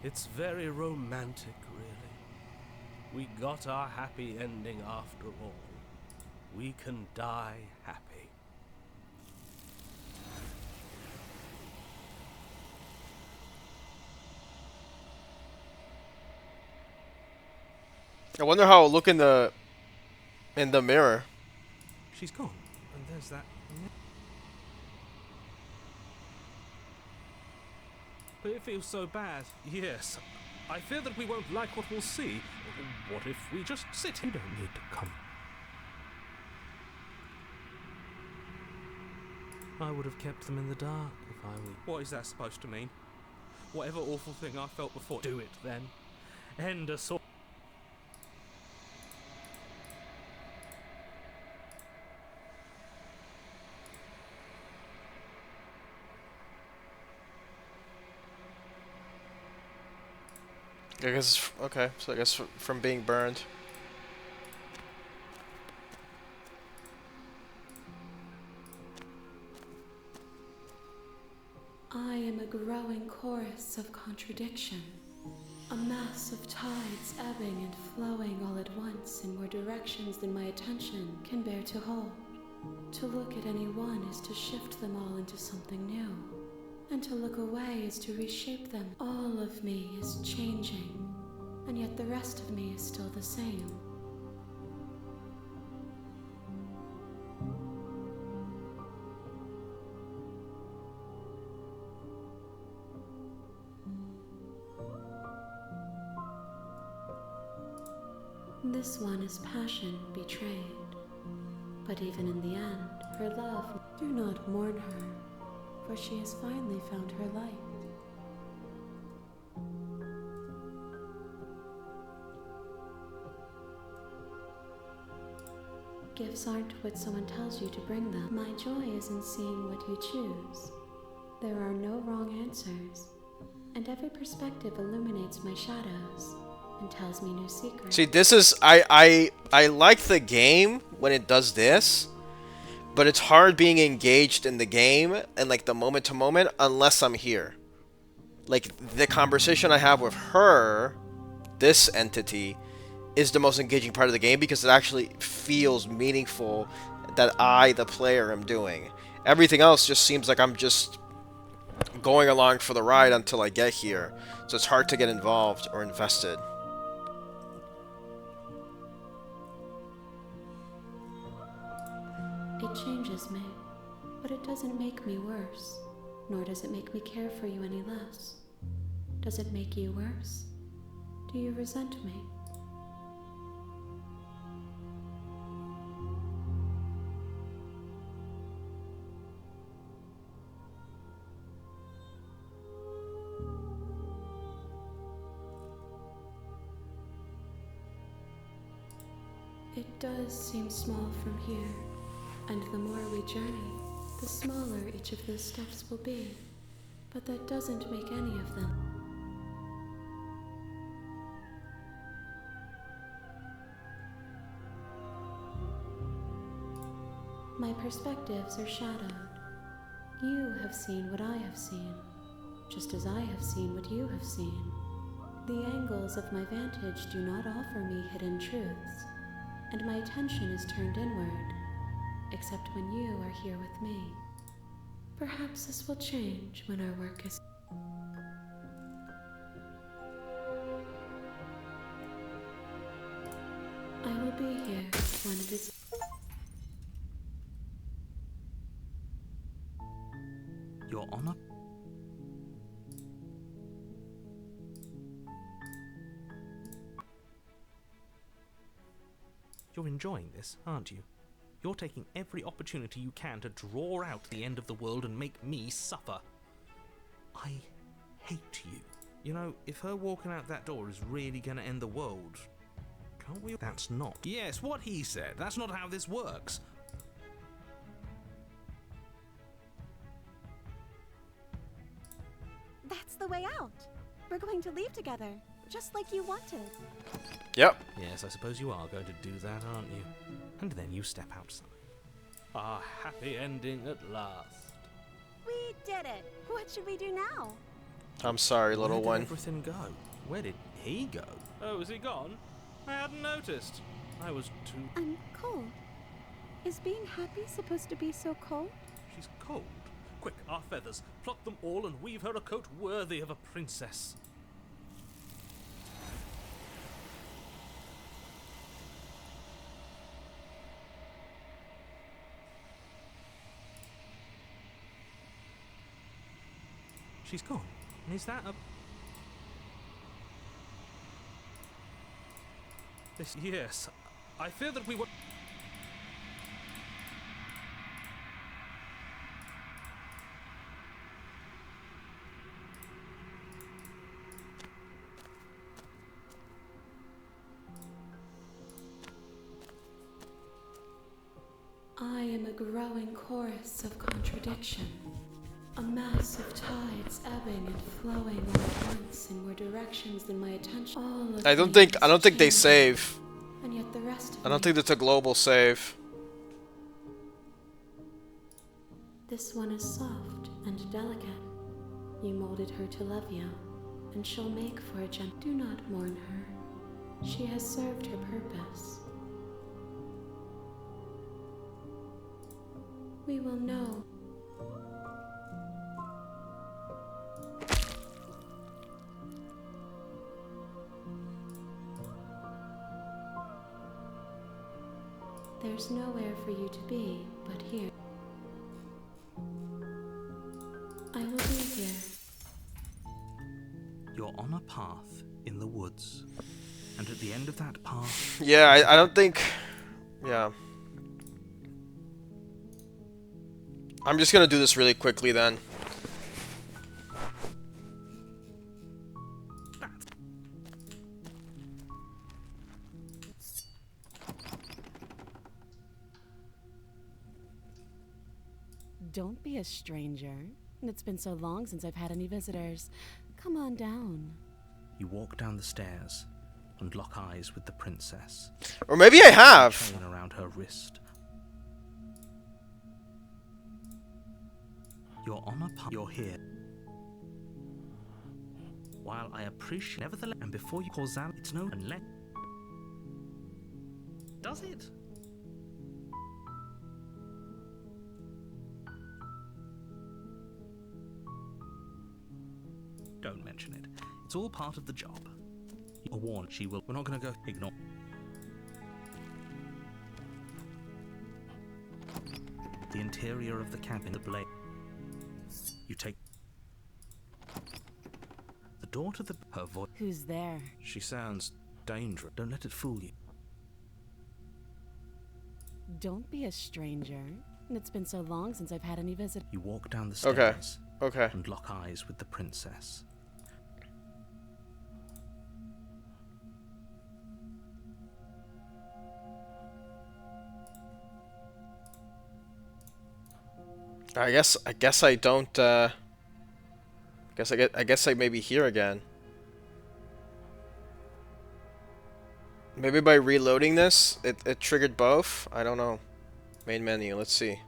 It's very romantic, really. We got our happy ending after all. We can die happy. I wonder how it'll look in the mirror. She's gone, and there's that. But it feels so bad. Yes. I fear that we won't like what we'll see. What if we just sit here? You don't need to come. I would have kept them in the dark if I were. What is that supposed to mean? Whatever awful thing I felt before, do it then. End a sort. I guess, okay, so I guess from being burned. I am a growing chorus of contradiction, a mass of tides ebbing and flowing all at once in more directions than my attention can bear to hold. To look at any one is to shift them all into something new, and to look away is to reshape them. All of me is changing, and yet the rest of me is still the same. This one is passion betrayed, but even in the end, her love. Do not mourn her, for she has finally found her light. Gifts aren't what someone tells you to bring them. My joy is in seeing what you choose. There are no wrong answers, and every perspective illuminates my shadows and tells me new secrets. See, this is I like the game when it does this, but it's hard being engaged in the game and like the moment to moment unless I'm here. Like the conversation I have with her, this entity, is the most engaging part of the game because it actually feels meaningful that I, the player, am doing. Everything else just seems like I'm just going along for the ride until I get here. So it's hard to get involved or invested. It changes me, but it doesn't make me worse, nor does it make me care for you any less. Does it make you worse? Do you resent me? It does seem small from here, and the more we journey, the smaller each of those steps will be. But that doesn't make any of them. My perspectives are shadowed. You have seen what I have seen, just as I have seen what you have seen. The angles of my vantage do not offer me hidden truths, and my attention is turned inward, except when you are here with me. Perhaps this will change when our work is... I will be here when it is... Your Honor? You're enjoying this, aren't you? You're taking every opportunity you can to draw out the end of the world and make me suffer. I hate you. You know, if her walking out that door is really gonna end the world, can't we? That's not. Yes, what he said. That's not how this works. That's the way out. We're going to leave together, just like you wanted. Yep. Yes, I suppose you are going to do that, aren't you? And then you step outside. Our happy ending at last. We did it. What should we do now? I'm sorry, little Where one. did everything go? Where did he go? Oh, is he gone? I hadn't noticed. I was too... I'm cold. Is being happy supposed to be so cold? She's cold. Quick, our feathers. Pluck them all and weave her a coat worthy of a princess. She's gone. Is that a... This, yes. I fear that we were... I am a growing chorus of contradiction. A mass of tides ebbing and flowing all at once in more directions than my attention. All of I don't me think is they changing, save. and yet the rest of I don't me- think that's a global save. This one is soft and delicate. You molded her to love you, and she'll make for a gent. Do not mourn her. She has served her purpose. We will know. There's nowhere for you to be but here. I will be here. You're on a path in the woods. And at the end of that path... Yeah, I don't think... Yeah. I'm just gonna do this really quickly then. Don't be a stranger. It's been so long since I've had any visitors. Come on down. You walk down the stairs and lock eyes with the princess. Or maybe I have. Chain around her wrist. You're on a path. You're here. While I appreciate, nevertheless, and before you call Zal, it's no and let. Does it? Don't mention it. It's all part of the job. You're warned she will. We're not gonna go ignore. The interior of the cabin, the blade. You take the door to the. Her voice. Who's there? She sounds dangerous. Don't let it fool you. Don't be a stranger. It's been so long since I've had any visitors. You walk down the Okay. stairs Okay. and lock eyes with the princess. I guess I don't I guess I may be here again. Maybe by reloading this, it triggered both? I don't know. Main menu, let's see.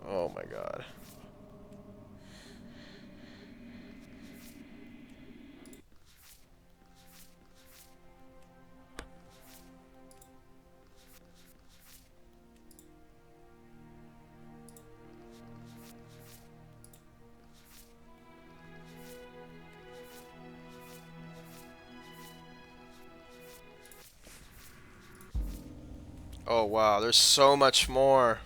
Oh my god. Oh wow, there's so much more.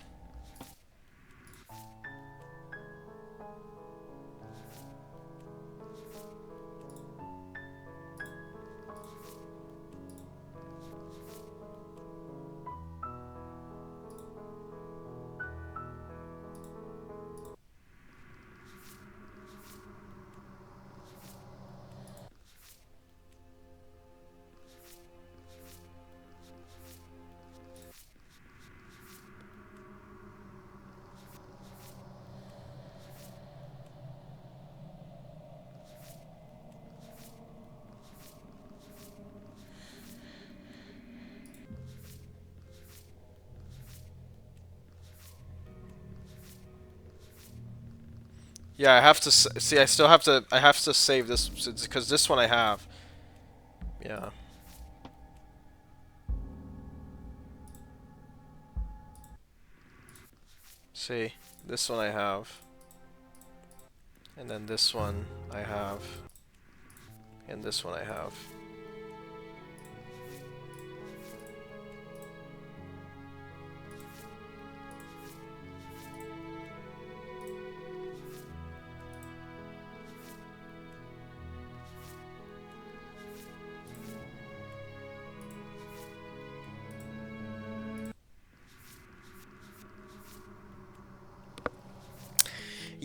Yeah, I have to see. I still have to. I have to save this because this one I have. Yeah. See, this one I have, and then this one I have, and this one I have.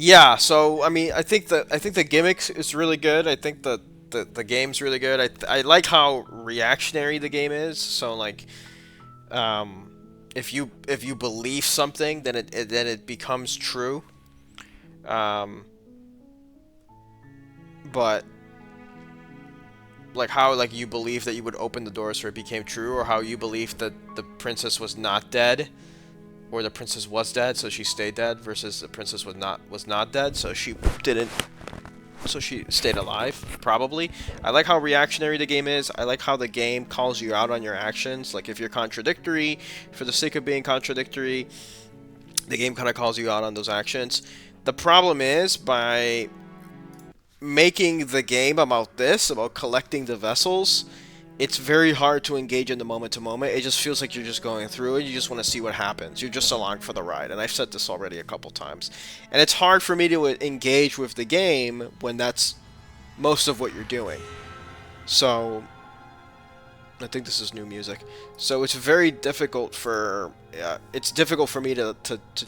Yeah, so I mean, I think the gimmick is really good. I think the game's really good. I like how reactionary the game is. So like, um, if you believe something, then it becomes true. Um, but like how like you believe that you would open the doors so it became true, or how you believe that the princess was not dead, or the princess was dead, so she stayed dead, versus the princess was not dead, so she didn't, so she stayed alive, probably. I like how reactionary the game is. I like how the game calls you out on your actions. Like if you're contradictory, for the sake of being contradictory, the game kind of calls you out on those actions. The problem is, by making the game about this, about collecting the vessels, it's very hard to engage in the moment to moment. It just feels like you're just going through it. You just want to see what happens. You're just along for the ride. And I've said this already a couple times. And it's hard for me to engage with the game when that's most of what you're doing. So, I think this is new music. So it's very difficult for it's difficult for me to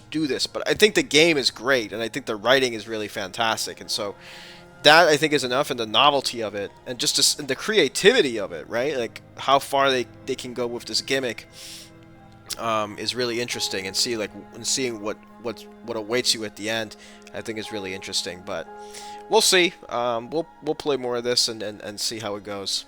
do this. But I think the game is great, and I think the writing is really fantastic. And so that I think is enough, and the novelty of it, and just and the creativity of it, right? Like how far they can go with this gimmick is really interesting, and seeing what awaits you at the end, I think is really interesting. But we'll see. We'll play more of this and see how it goes.